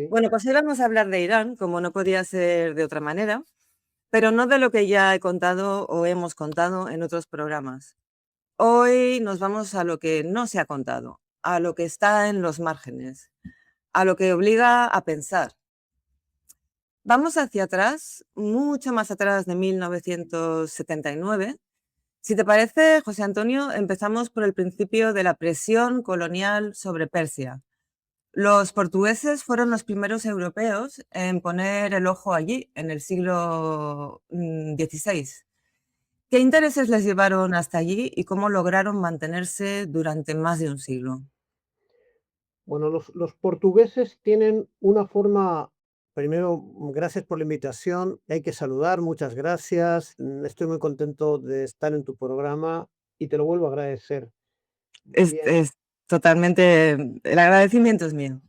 sí. Bueno, pues hoy vamos a hablar de Irán, como no podía ser de otra manera, pero no de lo que ya he contado o hemos contado en otros programas. Hoy nos vamos a lo que no se ha contado, a lo que está en los márgenes, a lo que obliga a pensar. Vamos hacia atrás, mucho más atrás de 1979. Si te parece, José Antonio, empezamos por el principio de la presión colonial sobre Persia. Los portugueses fueron los primeros europeos en poner el ojo allí, en el siglo XVI. ¿Qué intereses les llevaron hasta allí y cómo lograron mantenerse durante más de un siglo? Bueno, los portugueses tienen una forma, primero, gracias por la invitación, hay que saludar, muchas gracias, estoy muy contento de estar en tu programa y te lo vuelvo a agradecer. Bien, Es totalmente, el agradecimiento es mío.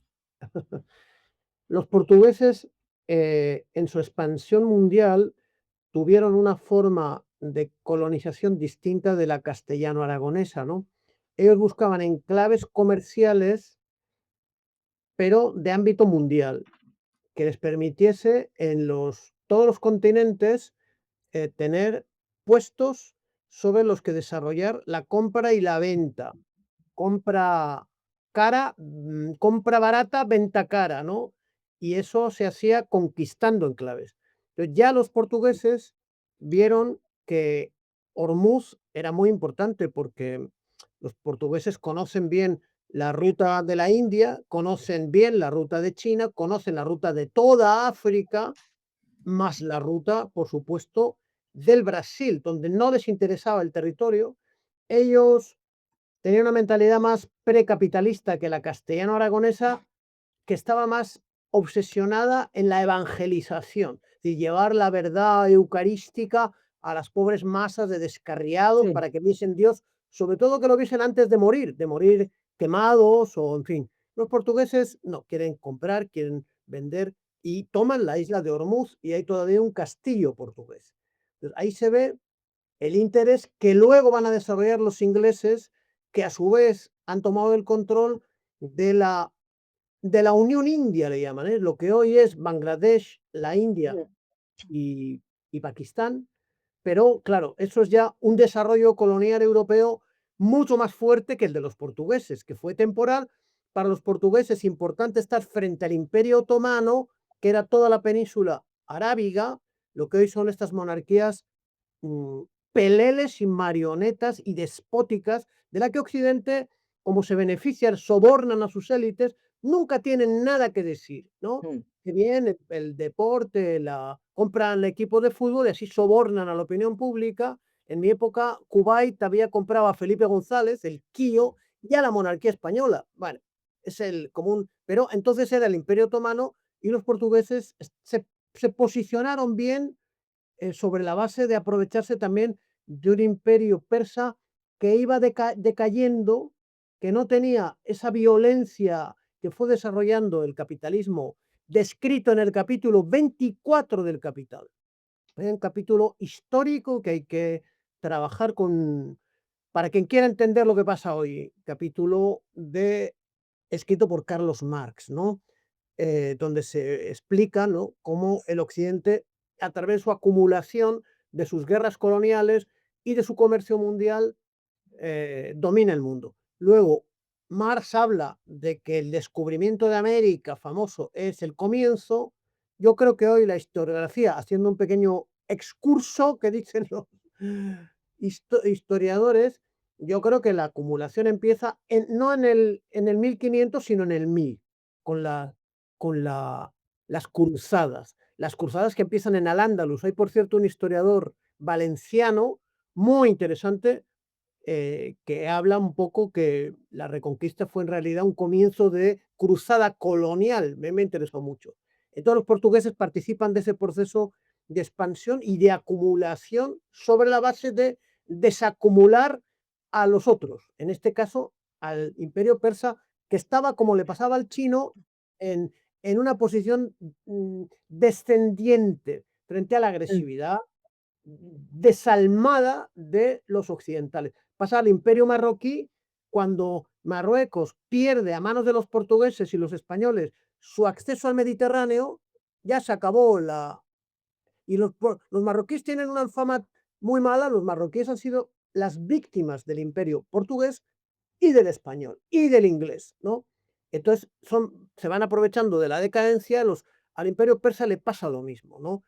los portugueses, en su expansión mundial tuvieron una forma de colonización distinta de la castellano-aragonesa, ¿no? Ellos buscaban enclaves comerciales, pero de ámbito mundial, que les permitiese en todos los continentes tener puestos sobre los que desarrollar la compra y la venta. Compra cara, compra barata, venta cara, ¿no? Y eso se hacía conquistando enclaves. Entonces, ya los portugueses vieron que Hormuz era muy importante porque los portugueses conocen bien la ruta de la India, conocen bien la ruta de China, conocen la ruta de toda África, más la ruta, por supuesto, del Brasil, donde no les interesaba el territorio. Ellos tenían una mentalidad más precapitalista que la castellano-aragonesa, que estaba más obsesionada en la evangelización, de llevar la verdad eucarística a las pobres masas de descarriados Sí. para que viesen Dios, sobre todo que lo viesen antes de morir quemados o en fin. Los portugueses no, quieren comprar, quieren vender y toman la isla de Hormuz y hay todavía un castillo portugués. Entonces, ahí se ve el interés que luego van a desarrollar los ingleses, que a su vez han tomado el control de la Unión India, le llaman, ¿eh? Lo que hoy es Bangladesh, la India Ujú. y, y Pakistán. Pero claro, eso es ya un desarrollo colonial europeo mucho más fuerte que el de los portugueses, que fue temporal. Para los portugueses es importante estar frente al Imperio Otomano, que era toda la península arábiga, lo que hoy son estas monarquías mm, peleles y marionetas y despóticas, de la que Occidente, como se benefician, sobornan a sus élites, nunca tienen nada que decir, ¿no? Mm. Que bien el deporte, compran el equipo de fútbol y así sobornan a la opinión pública. En mi época, Kuwait había comprado a Felipe González, el Kío, y a la monarquía española. Bueno, es el común, pero entonces era el Imperio Otomano y los portugueses se posicionaron bien sobre la base de aprovecharse también de un imperio persa que iba decayendo, que no tenía esa violencia que fue desarrollando el capitalismo descrito en el capítulo 24 del Capital. Es un capítulo histórico que hay que trabajar con, para quien quiera entender lo que pasa hoy, capítulo escrito por Carlos Marx, ¿no? Donde se explica, ¿no?, cómo el Occidente, a través de su acumulación, de sus guerras coloniales y de su comercio mundial, domina el mundo. Luego, Marx habla de que el descubrimiento de América famoso es el comienzo. Yo creo que hoy la historiografía, haciendo un pequeño excurso que dicen los historiadores, yo creo que la acumulación empieza no en el 1500, sino en el 1000, con, la, con las cruzadas que empiezan en Al-Ándalus. Hay, por cierto, un historiador valenciano muy interesante que habla un poco que la Reconquista fue en realidad un comienzo de cruzada colonial. Me interesó mucho. Entonces los portugueses participan de ese proceso de expansión y de acumulación sobre la base de desacumular a los otros, en este caso al imperio persa, que estaba, como le pasaba al chino, en, en una posición descendiente frente a la Mm. agresividad desalmada de los occidentales. Pasa al imperio marroquí cuando Marruecos pierde a manos de los portugueses y los españoles su acceso al Mediterráneo, ya se acabó y los marroquíes tienen una fama muy mala, los marroquíes han sido las víctimas del imperio portugués y del español y del inglés, ¿no? Entonces se van aprovechando de la decadencia, al imperio persa le pasa lo mismo, ¿no?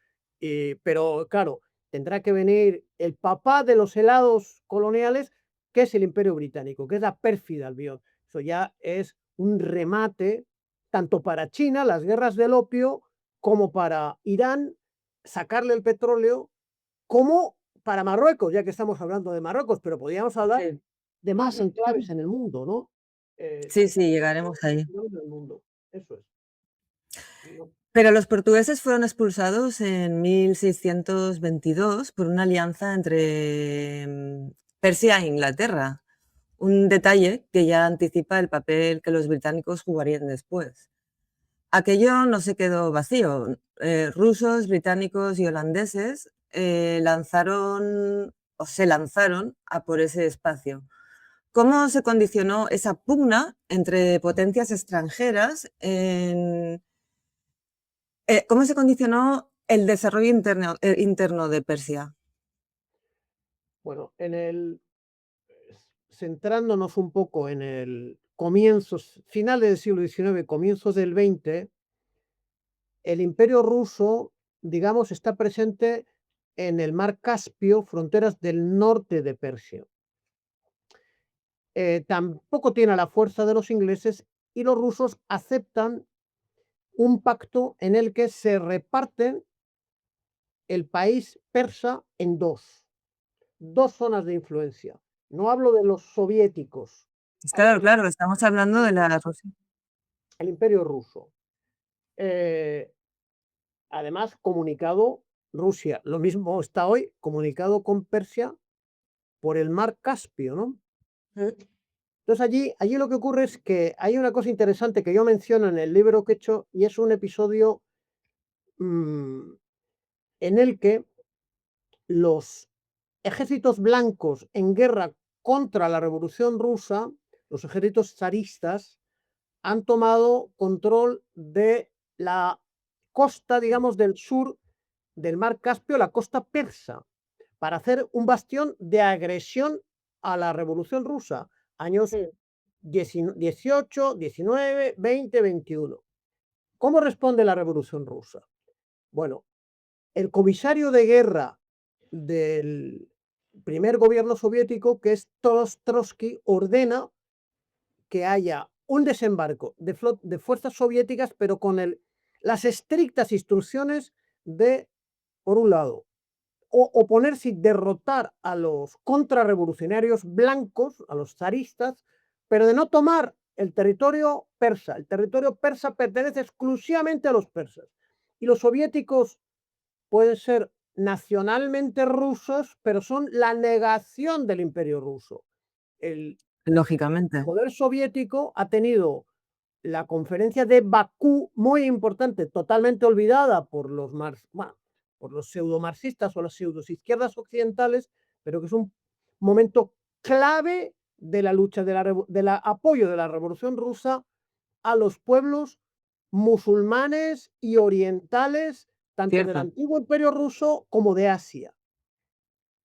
Pero claro, tendrá que venir el papá de los helados coloniales, que es el imperio británico, que es la pérfida Albión. Eso ya es un remate tanto para China, las guerras del opio, como para Irán, sacarle el petróleo, como para Marruecos, ya que estamos hablando de Marruecos, pero podríamos hablar Sí. de más enclaves en el mundo, ¿no? Sí, sí, llegaremos ahí. Del mundo, eso es. No, Pero los portugueses fueron expulsados en 1622 por una alianza entre Persia e Inglaterra. Un detalle que ya anticipa el papel que los británicos jugarían después. Aquello no se quedó vacío. Rusos, británicos y holandeses lanzaron o se lanzaron a por ese espacio. ¿Cómo se condicionó esa pugna entre potencias extranjeras cómo se condicionó el desarrollo interno de Persia? bueno, centrándonos un poco en el comienzos, finales del siglo XIX, comienzos del XX, el Imperio ruso, digamos, está presente en el mar Caspio, fronteras del norte de Persia. Tampoco tiene la fuerza de los ingleses y los rusos aceptan un pacto en el que se reparten el país persa en dos zonas de influencia. No hablo de los soviéticos, hablo Claro, claro, estamos hablando de la Rusia. del imperio ruso. Eh, Además, comunicado Rusia, lo mismo está hoy, comunicado con Persia por el mar Caspio, ¿no? Entonces allí lo que ocurre es que hay una cosa interesante que yo menciono en el libro que he hecho y es un episodio mm, en el que los ejércitos blancos en guerra contra la Revolución Rusa, los ejércitos zaristas, han tomado control de la costa, digamos, del sur del mar Caspio, la costa persa, para hacer un bastión de agresión a la Revolución Rusa, años 18, 19, 20, 21. ¿Cómo responde la Revolución Rusa? Bueno, el comisario de guerra del primer gobierno soviético, que es Trotsky, ordena que haya un desembarco de fuerzas soviéticas, pero con las estrictas instrucciones de, por un lado, oponerse y derrotar a los contrarrevolucionarios blancos, a los zaristas, pero de no tomar el territorio persa. El territorio persa pertenece exclusivamente a los persas. Y los soviéticos pueden ser nacionalmente rusos, pero son la negación del imperio ruso. El Lógicamente. poder soviético ha tenido la conferencia de Bakú, muy importante, totalmente olvidada por los pseudomarxistas o las pseudoizquierdas occidentales, pero que es un momento clave de la lucha, del apoyo de la revolución rusa a los pueblos musulmanes y orientales, tanto del Cierto. antiguo imperio ruso como de Asia,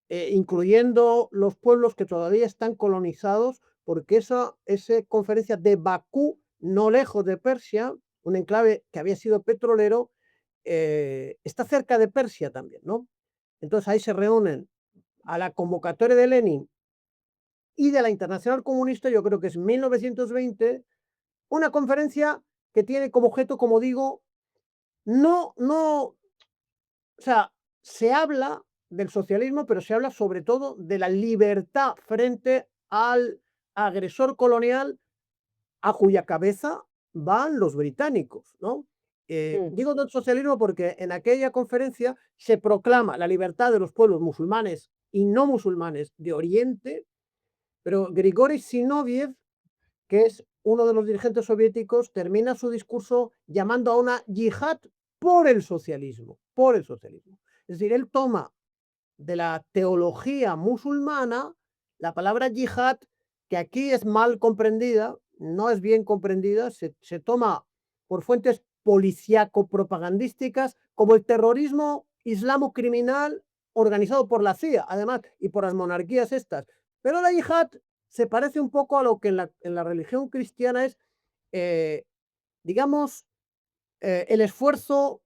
incluyendo los pueblos que todavía están colonizados, porque esa conferencia de Bakú, no lejos de Persia, un enclave que había sido petrolero, está cerca de Persia también, ¿no? Entonces ahí se reúnen a la convocatoria de Lenin y de la Internacional Comunista, yo creo que es 1920, una conferencia que tiene como objeto, como digo, no, o sea, se habla del socialismo, pero se habla sobre todo de la libertad frente al agresor colonial a cuya cabeza van los británicos, ¿no? Digo del socialismo porque en aquella conferencia se proclama la libertad de los pueblos musulmanes y no musulmanes de Oriente, pero Grigori Zinoviev, que es uno de los dirigentes soviéticos, termina su discurso llamando a una yihad por el socialismo, por el socialismo. Es decir, él toma de la teología musulmana la palabra yihad, que aquí es mal comprendida, no es bien comprendida, se toma por fuentes policíaco-propagandísticas, como el terrorismo islamo criminal organizado por la CIA, además, y por las monarquías estas. Pero la yihad se parece un poco a lo que en la religión cristiana es, eh, digamos, el esfuerzo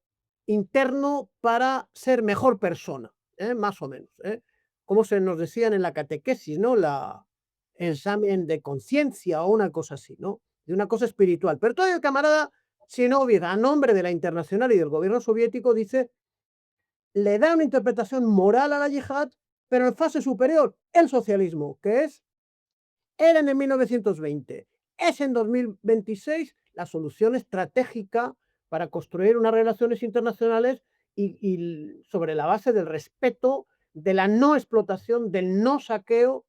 interno para ser mejor persona, más o menos, ¿eh? Como se nos decían en la catequesis, ¿no? Examen de conciencia o una cosa así, ¿no? De una cosa espiritual. Pero todavía el camarada Zinoviev, a nombre de la Internacional y del gobierno soviético, dice, le da una interpretación moral a la yihad, pero en fase superior, el socialismo, que era en el 1920, es en 2026 la solución estratégica para construir unas relaciones internacionales y sobre la base del respeto, de la no explotación, del no saqueo,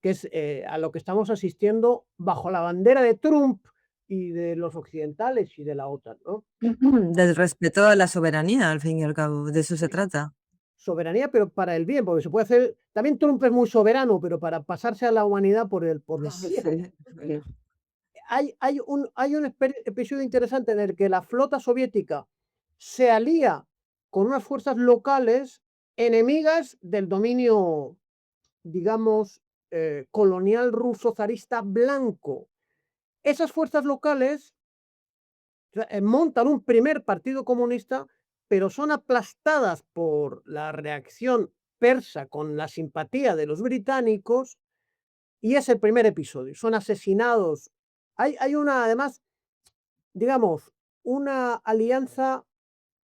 que es a lo que estamos asistiendo bajo la bandera de Trump y de los occidentales y de la OTAN, ¿no? Del respeto a la soberanía, al fin y al cabo, de eso se trata. Soberanía, pero para el bien, porque se puede hacer. También Trump es muy soberano, pero para pasarse a la humanidad por el bien. Sí, sí. Hay un episodio interesante en el que la flota soviética se alía con unas fuerzas locales enemigas del dominio, digamos, colonial ruso zarista blanco. Esas fuerzas locales montan un primer partido comunista, pero son aplastadas por la reacción persa con la simpatía de los británicos y es el primer episodio. Son asesinados. Hay una, además, digamos, una alianza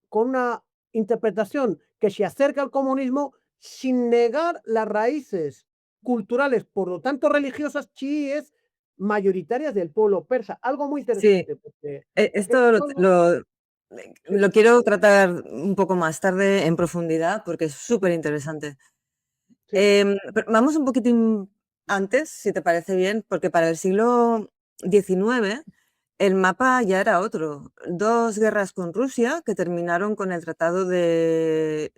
con una interpretación que se acerca al comunismo sin negar las raíces culturales, por lo tanto religiosas, chiíes, mayoritarias del pueblo persa. Algo muy Sí, interesante, porque esto este lo pueblo. lo Sí, lo quiero tratar un poco más tarde en profundidad, porque es sí, superinteresante. sí. Pero vamos un poquitín antes, si te parece bien, porque para el siglo XIX el mapa ya era otro. 2 guerras con Rusia que terminaron con el Tratado de,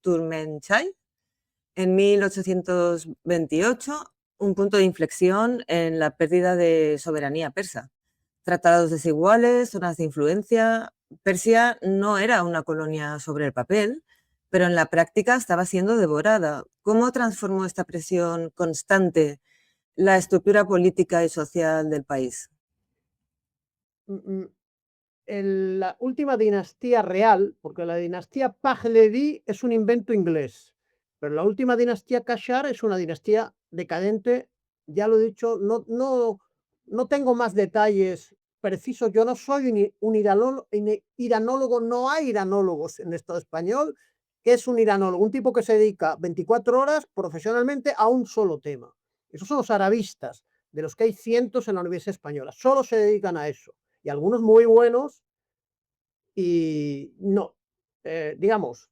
Turmenchai en 1828, un punto de inflexión en la pérdida de soberanía persa. Tratados desiguales, zonas de influencia. Persia no era una colonia sobre el papel, pero en la práctica estaba siendo devorada. ¿Cómo transformó esta presión constante la estructura política y social del país? Mm, mm, la última dinastía real, porque la dinastía Pahlavi es un invento inglés, pero la última dinastía Kashar es una dinastía decadente, ya lo he dicho, no tengo más detalles precisos, yo no soy iranólogo, no hay iranólogos en el Estado español, ¿qué es un iranólogo? Un tipo que se dedica 24 horas profesionalmente a un solo tema. Esos son los arabistas, de los que hay cientos en la Universidad Española, solo se dedican a eso y algunos muy buenos y no, digamos,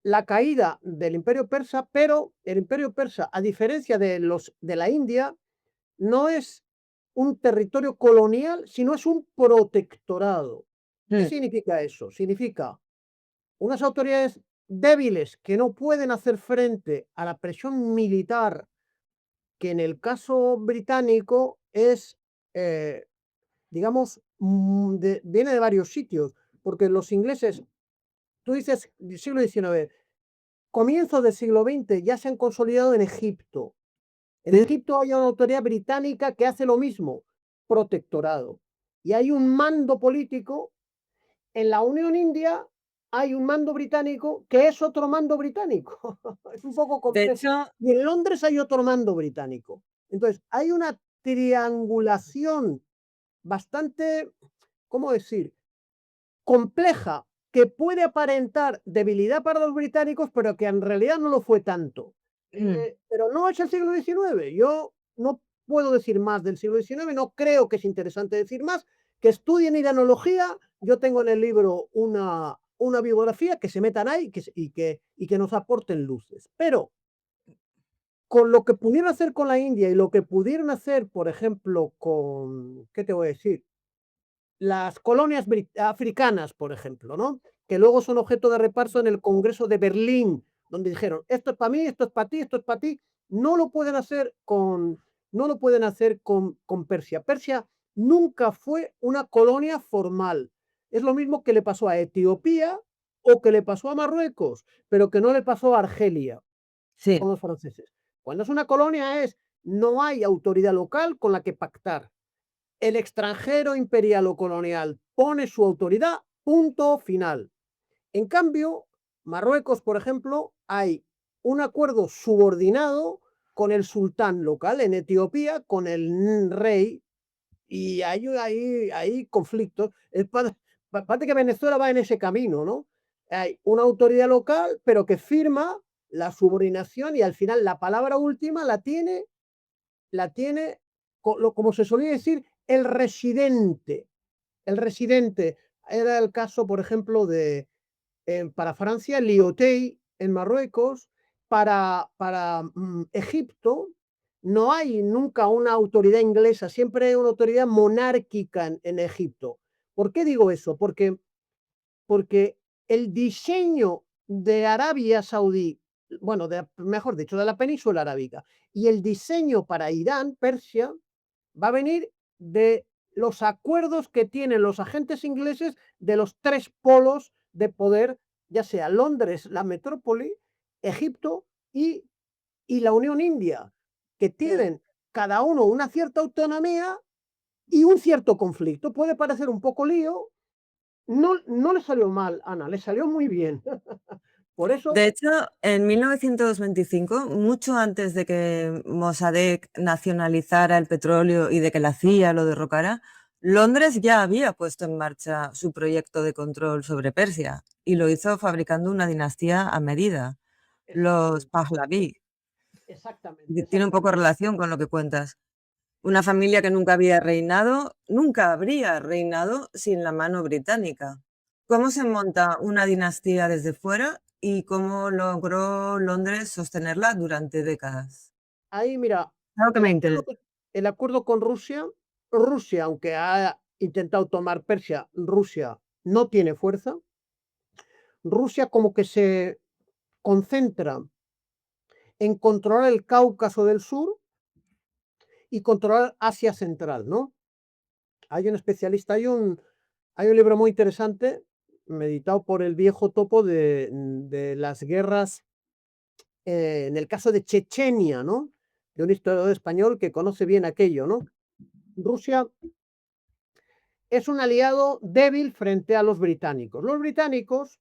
la caída del imperio persa, pero el imperio persa, a diferencia de la India, no es un territorio colonial, sino es un protectorado. ¿Qué Mm, significa eso? Significa unas autoridades débiles que no pueden hacer frente a la presión militar, que en el caso británico es, eh, digamos, viene de varios sitios, porque los ingleses, tú dices siglo XIX, comienzos del siglo XX ya se han consolidado en Egipto. En Egipto hay una autoridad británica que hace lo mismo, protectorado. Y hay un mando político. En la Unión India hay un mando británico que es otro mando británico. Es un poco de complejo. hecho, Y en Londres hay otro mando británico. Entonces, hay una triangulación bastante, ¿cómo decir? Compleja, que puede aparentar debilidad para los británicos, pero que en realidad no lo fue tanto. mm, Pero no es el siglo XIX. Yo no puedo decir más del siglo XIX, no creo que es interesante decir más. Que estudien iranología, yo tengo en el libro una bibliografía, que se metan ahí y que nos aporten luces. Pero con lo que pudieron hacer con la India y lo que pudieron hacer, por ejemplo, con, ¿qué te voy a decir? Las colonias africanas, por ejemplo, ¿no? Que luego son objeto de reparto en el Congreso de Berlín, donde dijeron, esto es para mí, esto es para ti, esto es para ti. No lo pueden hacer con Persia. Persia nunca fue una colonia formal. Es lo mismo que le pasó a Etiopía o que le pasó a Marruecos, pero que no le pasó a Argelia Sí, con los franceses. Cuando es una colonia no hay autoridad local con la que pactar. El extranjero imperial o colonial pone su autoridad, punto final. En cambio, Marruecos, por ejemplo, hay un acuerdo subordinado con el sultán local en Etiopía, con el rey, y hay conflictos. Parece que Venezuela va en ese camino, ¿no? Hay una autoridad local, pero que firma la subordinación y al final la palabra última la tiene como se solía decir, el residente. El residente era el caso, por ejemplo, para Francia, Lyoutey en Marruecos, para Egipto, no hay nunca una autoridad inglesa, siempre hay una autoridad monárquica en Egipto. ¿Por qué digo eso? Porque el diseño de Arabia Saudí, bueno, mejor dicho, de la península arábiga, y el diseño para Irán, Persia, va a venir de los acuerdos que tienen los agentes ingleses de los tres polos de poder, ya sea Londres, la metrópoli, Egipto y, y la Unión India, que mm. tienen cada uno una cierta autonomía y un cierto conflicto. Puede parecer un poco lío, no le salió mal, Ana, le salió muy bien. Por eso, De hecho, en 1925, mucho antes de que Mossadegh nacionalizara el petróleo y de que la CIA lo derrocara, Londres ya había puesto en marcha su proyecto de control sobre Persia y lo hizo fabricando una dinastía a medida, los exactamente, Pahlaví. exactamente, Tiene un poco exactamente. relación con lo que cuentas. Una familia que nunca habría reinado sin la mano británica. ¿Cómo se monta una dinastía desde fuera y cómo logró Londres sostenerla durante décadas? Ahí, mira, Algo que el me acuerdo, interesa. que- el acuerdo con Rusia, aunque ha intentado tomar Persia, Rusia no tiene fuerza. Rusia como que se concentra en controlar el Cáucaso del Sur y controlar Asia Central, ¿no? Hay un especialista, hay un libro muy interesante, meditado por el viejo topo de las guerras, en el caso de Chechenia, ¿no? De un historiador español que conoce bien aquello, ¿no? Rusia es un aliado débil frente a los británicos. Los británicos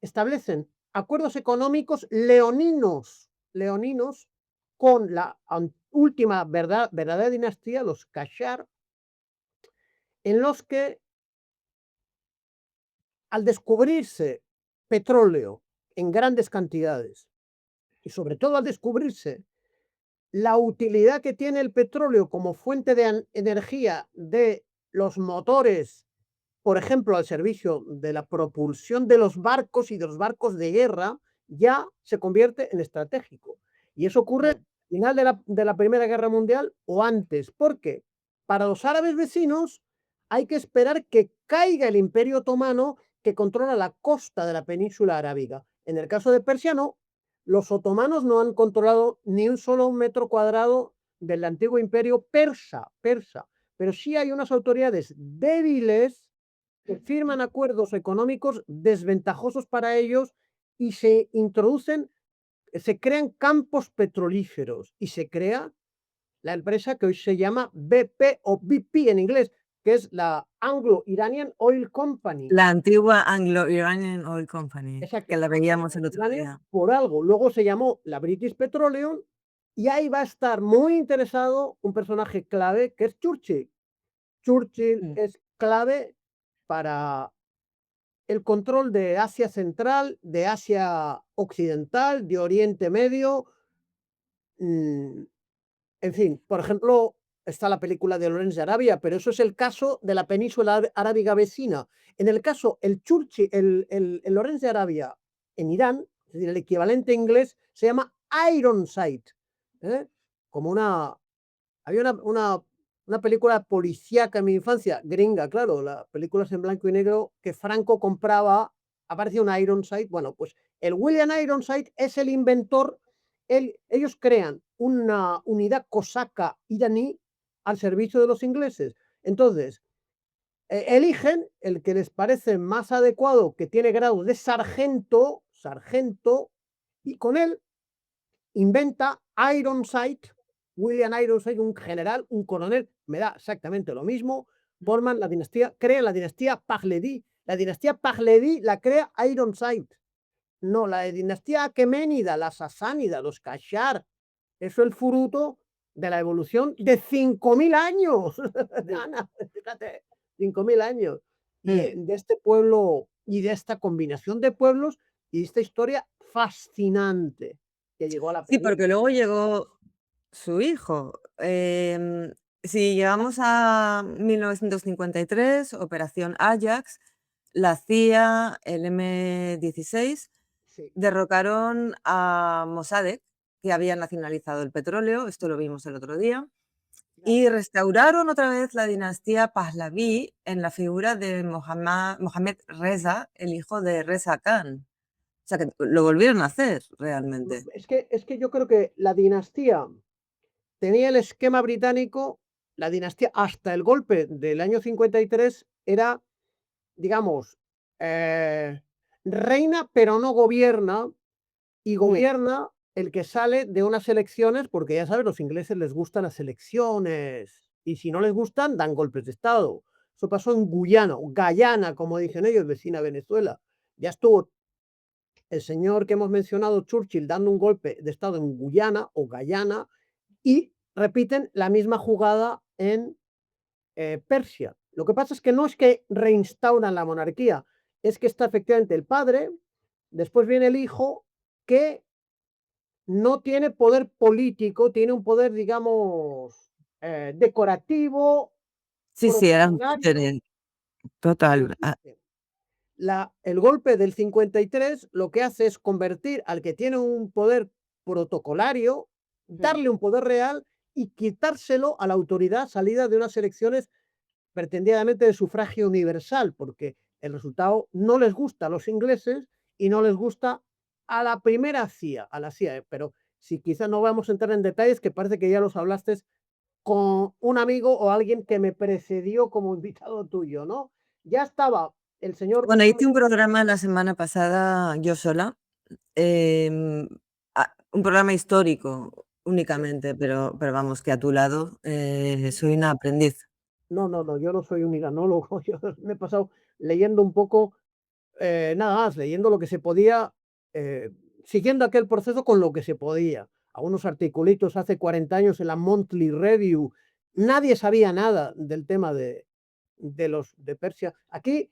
establecen acuerdos económicos leoninos con la última verdadera dinastía, los Kashar, en los que al descubrirse petróleo en grandes cantidades y sobre todo al descubrirse la utilidad que tiene el petróleo como fuente de energía de los motores, por ejemplo, al servicio de la propulsión de los barcos y de los barcos de guerra, ya se convierte en estratégico. Y eso ocurre al Mm. final de la Primera Guerra Mundial o antes. ¿Por qué? Para los árabes vecinos hay que esperar que caiga el Imperio Otomano que controla la costa de la península arábiga. En el caso de Persia, no. Los otomanos no han controlado ni un solo metro cuadrado del antiguo imperio persa, pero sí hay unas autoridades débiles que firman acuerdos económicos desventajosos para ellos y se crean campos petrolíferos y se crea la empresa que hoy se llama BP o BP en inglés, que es la Anglo-Iranian Oil Company. La antigua Anglo-Iranian Oil Company, Exacto, que la veíamos el otro Anglo-Iranian día. por algo. Luego se llamó la British Petroleum y ahí va a estar muy interesado un personaje clave que es Churchill. Churchill Mm. es clave para el control de Asia Central, de Asia Occidental, de Oriente Medio. mm, en fin, por ejemplo, está la película de Lawrence de Arabia, pero eso es el caso de la península arábiga vecina. En el caso, el Lawrence de Arabia en Irán, es decir, el equivalente inglés, se llama Ironside, ¿eh? Como había una película policíaca en mi infancia, gringa, claro, las películas en blanco y negro que Franco compraba, aparecía un Ironside. Bueno, pues el William Ironside es el inventor, ellos crean una unidad cosaca iraní al servicio de los ingleses. Entonces, eligen el que les parece más adecuado, que tiene grado de sargento, y con él inventa Ironside, William Ironside, un general, un coronel, me da exactamente lo mismo, forman la dinastía, crean la dinastía Pahlaví. La dinastía Pahlaví la crea Ironside. No, la dinastía aqueménida, la sasánida, los Kashar, eso es el fruto de la evolución de 5.000 años. Ana, fíjate, 5.000 años. Y Mm. de este pueblo y de esta combinación de pueblos y esta historia fascinante que llegó a la Sí, porque península. luego llegó su hijo. Si llegamos a 1953, Operación Ajax, la CIA, el M-16 Sí, derrocaron a Mossadegh, que había nacionalizado el petróleo, esto lo vimos el otro día, claro. y restauraron otra vez la dinastía Pahlaví en la figura de Mohammad Reza, el hijo de Reza Khan. O sea, que lo volvieron a hacer realmente. Es que yo creo que la dinastía tenía el esquema británico, la dinastía hasta el golpe del año 53 era, digamos, eh, reina, pero no gobierna, y Mm. gobierna el que sale de unas elecciones, porque ya sabes, los ingleses les gustan las elecciones, y si no les gustan, dan golpes de Estado. Eso pasó en Guyana, o Guyana, como dicen ellos, vecina a Venezuela. Ya estuvo el señor que hemos mencionado, Churchill, dando un golpe de Estado en Guyana o Guyana, y repiten la misma jugada en Persia. Lo que pasa es que no es que reinstauran la monarquía, es que está efectivamente el padre, después viene el hijo, que no tiene poder político, tiene un poder, digamos, decorativo, Sí, sí, era un protocolario, títere pero total. existe. El golpe del 53 lo que hace es convertir al que tiene un poder protocolario, Mm. darle un poder real y quitárselo a la autoridad salida de unas elecciones pretendidamente de sufragio universal, porque el resultado no les gusta a los ingleses y no les gusta a la primera CIA, a la CIA, pero si quizás no vamos a entrar en detalles, que parece que ya los hablaste con un amigo o alguien que me precedió como invitado tuyo, ¿no? Ya estaba el señor, Bueno, hice un programa la semana pasada yo sola, em, un programa histórico únicamente, pero vamos, que a tu lado, soy una aprendiz. no, no, no, yo no soy un iranólogo, yo me he pasado leyendo un poco, nada más, leyendo lo que se podía, eh, siguiendo aquel proceso con lo que se podía. Algunos articulitos hace 40 años en la Monthly Review, nadie sabía nada del tema de los de Persia. Aquí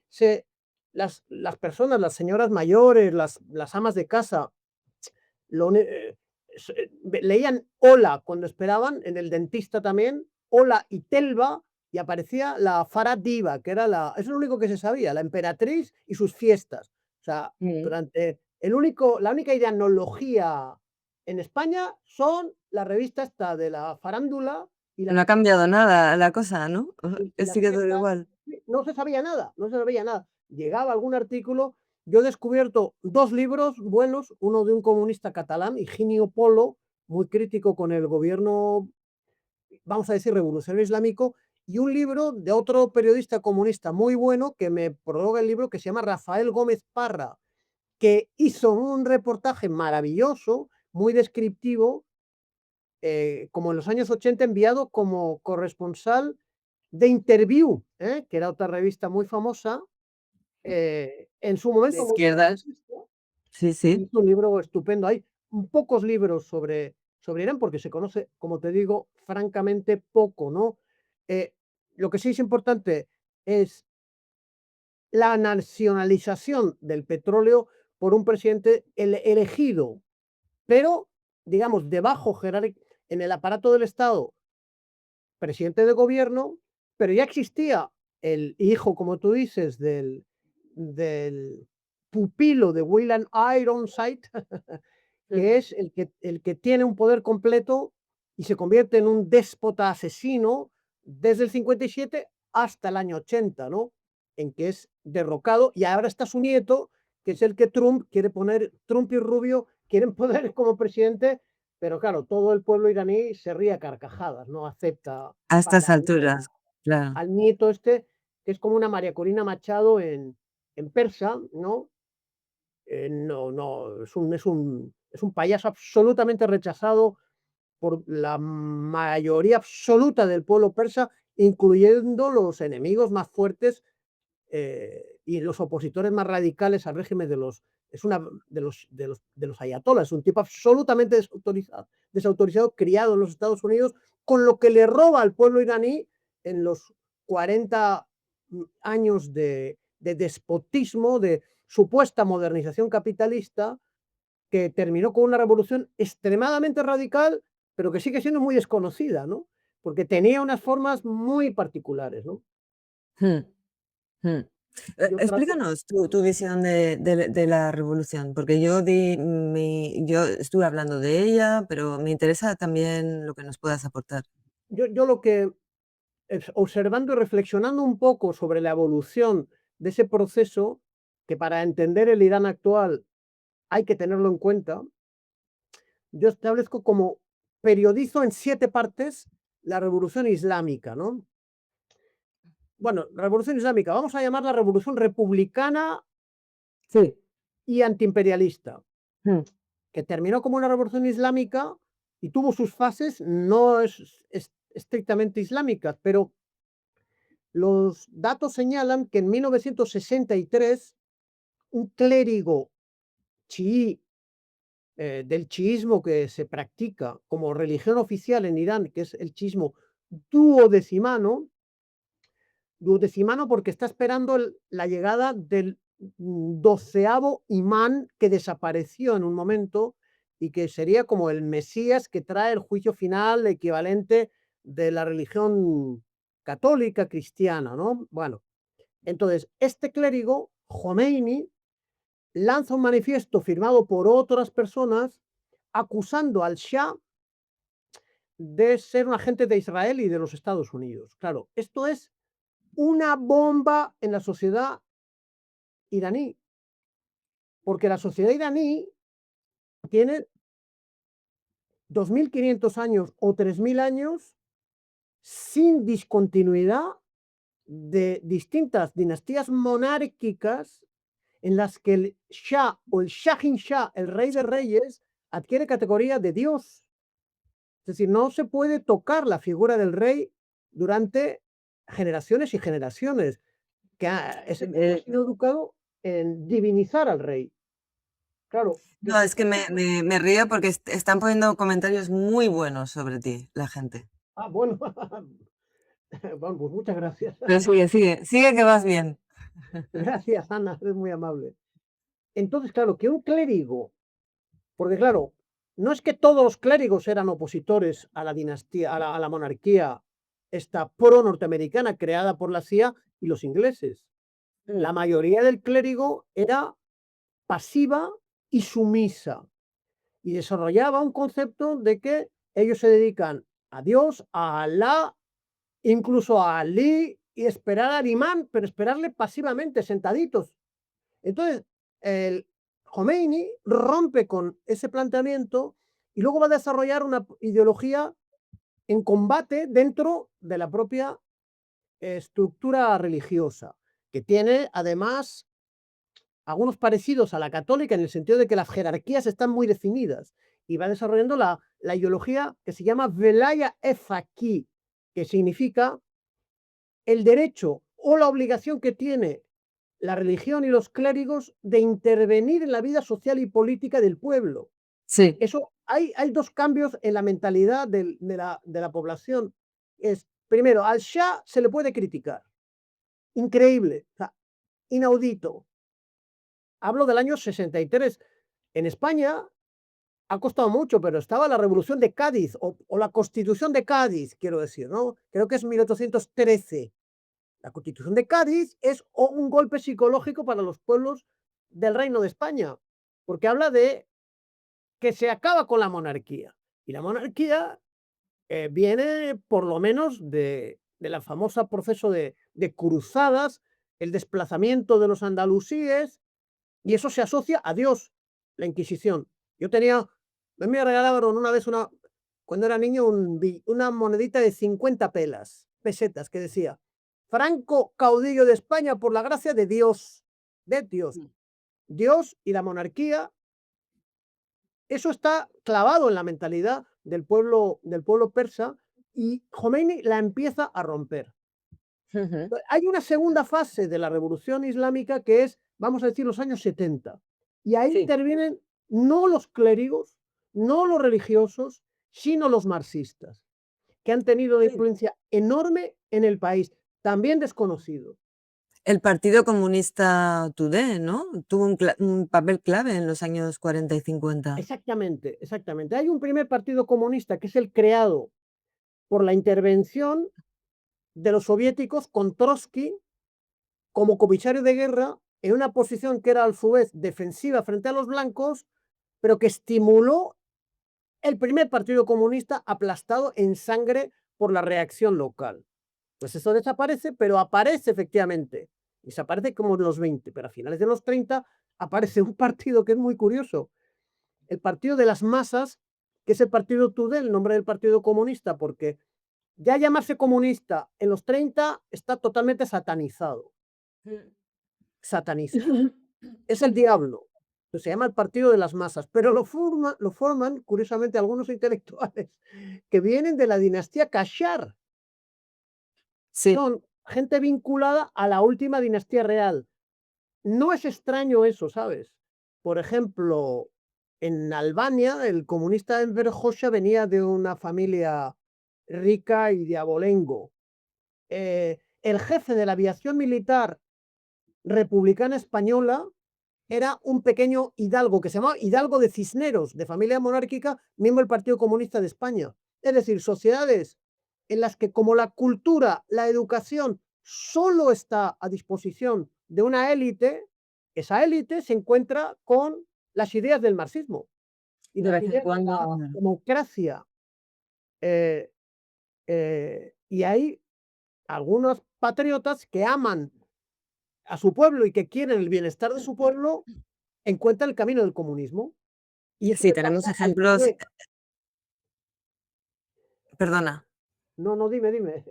las personas, las señoras mayores, las amas de casa, lo uni leían hola cuando esperaban, en el dentista también, hola y Telva, y aparecía la Farah Diva, que era eso es lo único que se sabía, la emperatriz y sus fiestas. O sea, Mm. durante la única iranología en España son la revista esta de la farándula y No las ha cambiado nada la cosa, ¿no? y las Sigue todo fiestas, igual. sí, no se sabía nada, no se sabía nada. Llegaba algún artículo, yo he descubierto 2 libros buenos, uno de un comunista catalán, Higinio Polo, muy crítico con el gobierno, vamos a decir, revolucionario islámico, y un libro de otro periodista comunista muy bueno que me prologa el libro, que se llama Rafael Gómez Parra, que hizo un reportaje maravilloso, muy descriptivo, como en los años 80, enviado como corresponsal de Interview, que era otra revista muy famosa, en su De momento muy izquierdas, progresista, sí, y sí. hizo un libro estupendo. Hay pocos libros sobre Irán, porque se conoce, como te digo, francamente poco, ¿no? Eh, lo que sí es importante es la nacionalización del petróleo por un presidente elegido, pero, digamos, debajo en el aparato del Estado, presidente de gobierno, pero ya existía el hijo, como tú dices, del pupilo de William Ironside, Mm. que es el que tiene un poder completo y se convierte en un déspota asesino desde el 57 hasta el año 80, ¿no? En que es derrocado y ahora está su nieto, que es el que Trump quiere poner, Trump y Rubio quieren poner como presidente pero claro, todo el pueblo iraní se ríe a carcajadas, no acepta A estas para alturas, nada claro. al nieto este, que es como una María Corina Machado en persa, ¿no? No, es un payaso absolutamente rechazado por la mayoría absoluta del pueblo persa, incluyendo los enemigos más fuertes y los opositores más radicales al régimen es una de los ayatolás, un tipo absolutamente desautorizado, criado en los Estados Unidos, con lo que le roba al pueblo iraní en los 40 años de despotismo, de supuesta modernización capitalista, que terminó con una revolución extremadamente radical, pero que sigue siendo muy desconocida, ¿no? Porque tenía unas formas muy particulares, ¿no? Mm, mm. Yo trato Explícanos tu visión de la revolución, porque yo estuve hablando de ella, pero me interesa también lo que nos puedas aportar. yo lo que observando y reflexionando un poco sobre la evolución de ese proceso, que para entender el Irán actual hay que tenerlo en cuenta, yo establezco como periodizo en 7 partes la revolución islámica, ¿no? Bueno, revolución islámica, vamos a llamarla revolución republicana Sí. y antiimperialista, Mm. que terminó como una revolución islámica y tuvo sus fases, no es estrictamente islámicas, pero los datos señalan que en 1963 un clérigo chií, del chiismo que se practica como religión oficial en Irán, que es el chiismo duodecimano, duodecimano porque está esperando la llegada del doceavo imán que desapareció en un momento y que sería como el Mesías que trae el juicio final equivalente de la religión católica cristiana, ¿no? Bueno, entonces este clérigo, Jomeini, lanza un manifiesto firmado por otras personas acusando al Shah de ser un agente de Israel y de los Estados Unidos. Claro, esto es una bomba en la sociedad iraní, porque la sociedad iraní tiene 2.500 años o 3.000 años sin discontinuidad de distintas dinastías monárquicas en las que el Shah o el Shahin Shah, el rey de reyes, adquiere categoría de Dios. Es decir, no se puede tocar la figura del rey durante generaciones y generaciones, que ese pueblo ha sido educado en divinizar al rey. Claro, que No, se es que toque me río porque están poniendo comentarios muy buenos sobre ti, la gente. bueno, bueno, pues muchas gracias. Pero sigue que vas bien. Gracias, Ana, eres muy amable. Entonces, claro, que un clérigo, porque claro, no es que todos los clérigos eran opositores a la dinastía, a la monarquía esta pro norteamericana creada por la CIA y los ingleses. La mayoría del clérigo era pasiva y sumisa y desarrollaba un concepto de que ellos se dedican a Dios, a Alá, incluso a Ali y esperar al imán, pero esperarle pasivamente, sentaditos. Entonces, el Khomeini rompe con ese planteamiento y luego va a desarrollar una ideología en combate dentro de la propia estructura religiosa, que tiene además algunos parecidos a la católica en el sentido de que las jerarquías están muy definidas y va desarrollando la ideología que se llama Velaya Efaki, que significa el derecho o la obligación que tiene la religión y los clérigos de intervenir en la vida social y política del pueblo. Sí. Eso hay dos cambios en la mentalidad de la población. Es, primero, al Shah se le puede criticar. Increíble, o sea, inaudito. Hablo del año 63. En España ha costado mucho, pero estaba la Revolución de Cádiz o la Constitución de Cádiz, quiero decir, ¿no? Creo que es 1813. La Constitución de Cádiz es un golpe psicológico para los pueblos del Reino de España, porque habla de que se acaba con la monarquía. Y la monarquía viene por lo menos de la famosa proceso de cruzadas, el desplazamiento de los andalusíes, y eso se asocia a Dios, la Inquisición. Yo tenía A mí me regalaron una vez cuando era niño, una monedita de 50 pesetas, que decía: "Franco, caudillo de España por la gracia de Dios", de Dios. Mm. Dios y la monarquía, eso está clavado en la mentalidad del pueblo persa, y Jomeini la empieza a romper. Ujú. Hay una segunda fase de la revolución islámica que es, vamos a decir, los años 70, y ahí Sí, intervienen no los clérigos, no los religiosos, sino los marxistas, que han tenido una sí. influencia enorme en el país, también desconocido. El Partido Comunista Tudé, ¿no? Tuvo un papel clave en los años 40 y 50. Exactamente, exactamente. Hay un primer partido comunista que es el creado por la intervención de los soviéticos con Trotsky como comisario de guerra en una posición que era a su vez defensiva frente a los blancos, pero que estimuló el primer partido comunista aplastado en sangre por la reacción local. Pues eso desaparece, pero aparece efectivamente, y desaparece como en los 20, pero a finales de los 30 aparece un partido que es muy curioso, el Partido de las Masas, que es el partido Tudel, el nombre del Partido Comunista, porque ya llamarse comunista en los 30 está totalmente satanizado, satanizado. Es el diablo. Pues se llama el Partido de las Masas, pero lo forman, curiosamente, algunos intelectuales que vienen de la dinastía Kashar. Sí, Son gente vinculada a la última dinastía real. No es extraño eso, ¿sabes? Por ejemplo, en Albania, el comunista Enver Hoxha venía de una familia rica y de abolengo. El jefe de la aviación militar republicana española era un pequeño hidalgo que se llamaba Hidalgo de Cisneros, de familia monárquica, miembro del Partido Comunista de España. Es decir, sociedades en las que, como la cultura, la educación solo está a disposición de una élite, esa élite se encuentra con las ideas del marxismo y de las vez en ideas de cuando. la Claro. democracia. eh, y hay algunos patriotas que aman a su pueblo y que quieren el bienestar de su pueblo, encuentran el camino del comunismo. Y eso Sí, le pasa tenemos al ejemplos. Tudé. Perdona. No, no, dime, dime.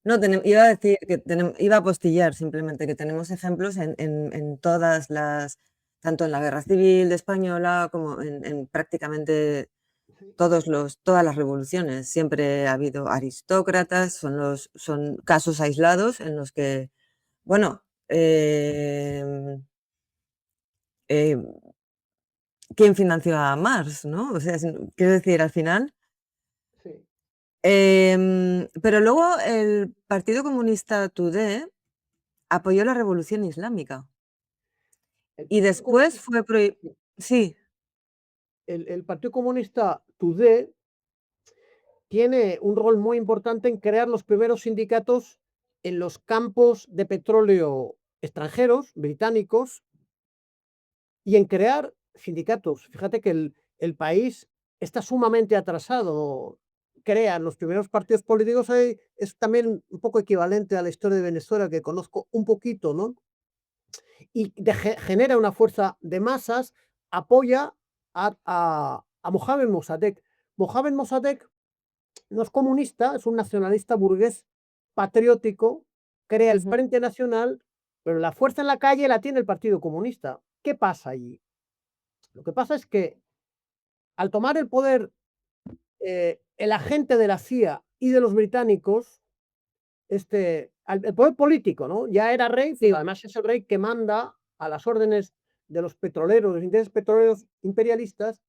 No, iba a decir que iba a apostillar simplemente que tenemos ejemplos en todas las, tanto en la Guerra Civil española como en prácticamente todas las revoluciones. Siempre ha habido aristócratas, son casos aislados en los que, bueno, eh, ¿quién financió a Marx, no? O sea, quiero decir, al final. Sí. Pero luego el Partido Comunista Tudé apoyó la revolución islámica El y Partido después Comunista, fue prohi sí, sí, el Partido Comunista Tudé tiene un rol muy importante en crear los primeros sindicatos en los campos de petróleo extranjeros, británicos, y en crear sindicatos. Fíjate que el país está sumamente atrasado. Crean los primeros partidos políticos ahí, es también un poco equivalente a la historia de Venezuela, que conozco un poquito, ¿no? Y genera una fuerza de masas, apoya a Mohamed Mossadegh. Mohamed Mossadegh no es comunista, es un nacionalista burgués patriótico, crea el ujú, Frente Nacional, pero la fuerza en la calle la tiene el Partido Comunista. ¿Qué pasa allí? Lo que pasa es que al tomar el poder el agente de la CIA y de los británicos, el poder político, ¿no? Ya era rey, pero sí, además es el rey que manda a las órdenes de los petroleros, de los intereses petroleros imperialistas,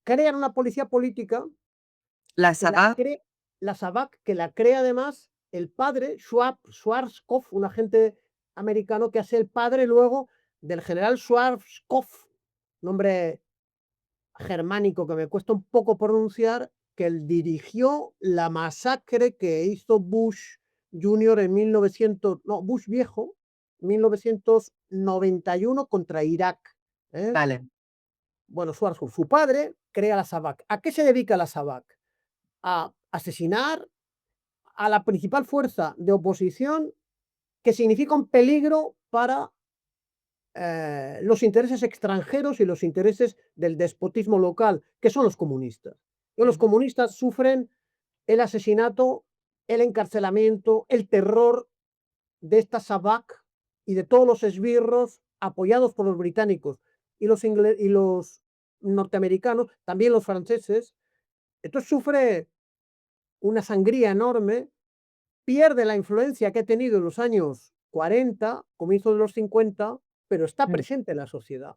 crean una policía política la que la Sabah, crea, la SAVAK, que la crea además el padre, Schwarzkopf, un agente americano que hace el padre luego del general Schwarzkopf, nombre germánico que me cuesta un poco pronunciar, que él dirigió la masacre que hizo Bush Junior en 1900, no, Bush viejo, 1991 contra Irak, ¿eh? vale. Bueno, Schwarzkopf, su padre, crea la SAVAK. ¿A qué se dedica la SAVAK? A asesinar a la principal fuerza de oposición que significa un peligro para los intereses extranjeros y los intereses del despotismo local, que son los comunistas. Y los Ujú. comunistas sufren el asesinato, el encarcelamiento, el terror de esta SAVAK y de todos los esbirros apoyados por los británicos y los norteamericanos, también los franceses. Entonces sufre una sangría enorme, pierde la influencia que ha tenido en los años 40, comienzo de los 50, pero está Mm. presente en la sociedad.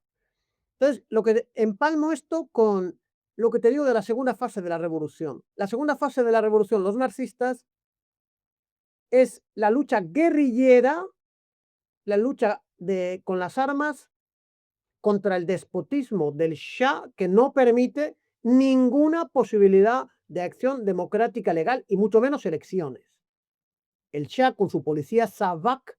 Entonces, lo que empalmo esto con lo que te digo de la segunda fase de la revolución. La segunda fase de la revolución, los marxistas, es la lucha guerrillera, la lucha con las armas contra el despotismo del Shah, que no permite ninguna posibilidad de acción democrática legal y mucho menos elecciones. El Shah, con su policía Savak,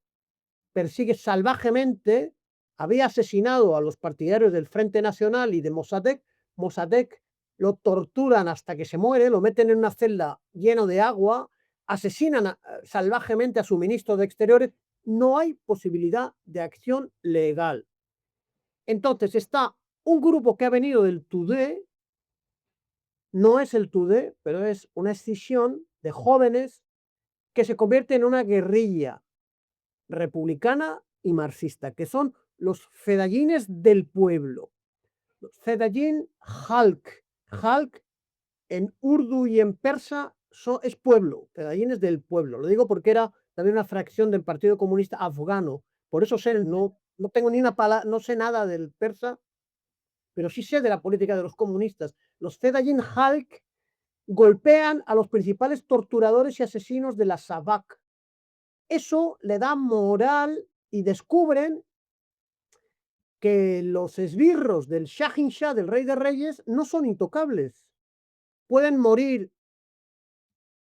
persigue salvajemente, había asesinado a los partidarios del Frente Nacional y de Mossadegh. Mossadegh lo torturan hasta que se muere, lo meten en una celda lleno de agua, asesinan salvajemente a su ministro de Exteriores. No hay posibilidad de acción legal. Entonces está un grupo que ha venido del Tudeh, no es el Tudeh, pero es una escisión de jóvenes que se convierte en una guerrilla republicana y marxista, que son los fedayines del pueblo. Los Fedayín Halk. Halk en urdu y en persa es pueblo, fedayines del pueblo. Lo digo porque era también una fracción del Partido Comunista afgano. Por eso sé, Ujú. no tengo ni una palabra, no sé nada del persa, pero sí sé de la política de los comunistas. Los Fedayín Halk golpean a los principales torturadores y asesinos de la SAVAK. Eso le da moral y descubren que los esbirros del Shahin Shah, del rey de reyes, no son intocables. Pueden morir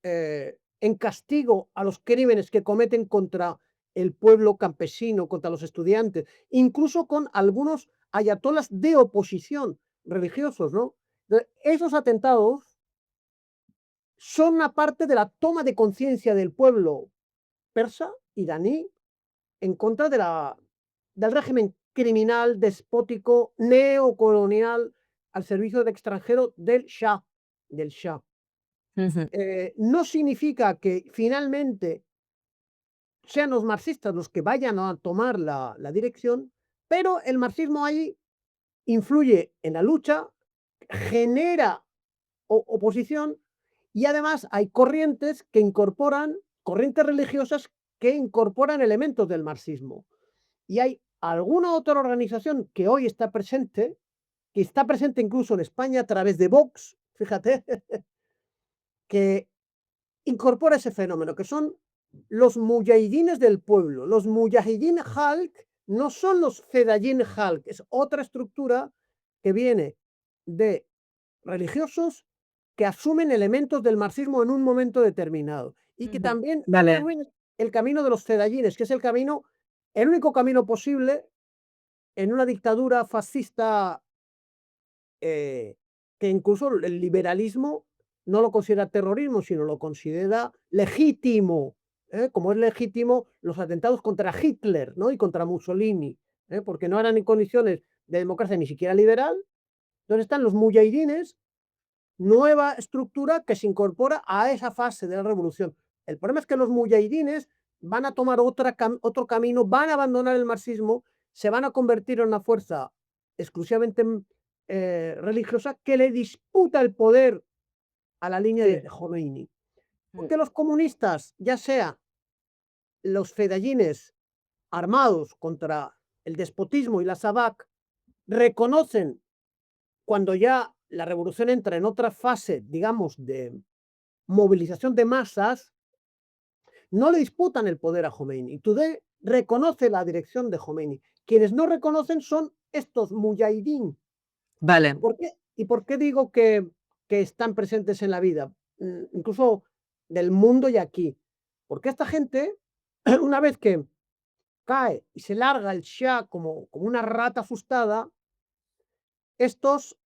en castigo a los crímenes que cometen contra el pueblo campesino, contra los estudiantes, incluso con algunos ayatolas de oposición religiosos, ¿no? Esos atentados son una parte de la toma de conciencia del pueblo persa, iraní, en contra del régimen criminal, despótico, neocolonial, al servicio de extranjero del Shah. Del Shah. Ujú. No significa que finalmente sean los marxistas los que vayan a tomar la dirección, pero el marxismo ahí influye en la lucha, genera oposición y además hay corrientes religiosas que incorporan elementos del marxismo. Y hay alguna otra organización que hoy está presente, que está presente incluso en España a través de Vox, fíjate, que incorpora ese fenómeno, que son los mujahidines del pueblo. Los mujahidin Halk no son los fedayín Halk, es otra estructura que viene de religiosos que asumen elementos del marxismo en un momento determinado y que Ujú. también Vale. asumen el camino de los fedayines, que es el único camino posible en una dictadura fascista, que incluso el liberalismo no lo considera terrorismo, sino lo considera legítimo, como es legítimo los atentados contra Hitler, ¿no? Y contra Mussolini, porque no eran en condiciones de democracia ni siquiera liberal. Entonces están los mujahidines, nueva estructura que se incorpora a esa fase de la revolución. El problema es que los mujahidines van a tomar otro camino, van a abandonar el marxismo, se van a convertir en una fuerza exclusivamente religiosa que le disputa el poder a la línea de Sí. Khomeini. Mm. Porque los comunistas, ya sea los fedayines armados contra el despotismo y la SAVAK, reconocen cuando ya la revolución entra en otra fase, digamos, de movilización de masas, no le disputan el poder a Khomeini. Tudeh reconoce la dirección de Khomeini. Quienes no reconocen son estos mujahidín. Vale. ¿Y por qué digo que están presentes en la vida? Incluso del mundo y aquí. Porque esta gente, una vez que cae y se larga el Shah como una rata asustada, estos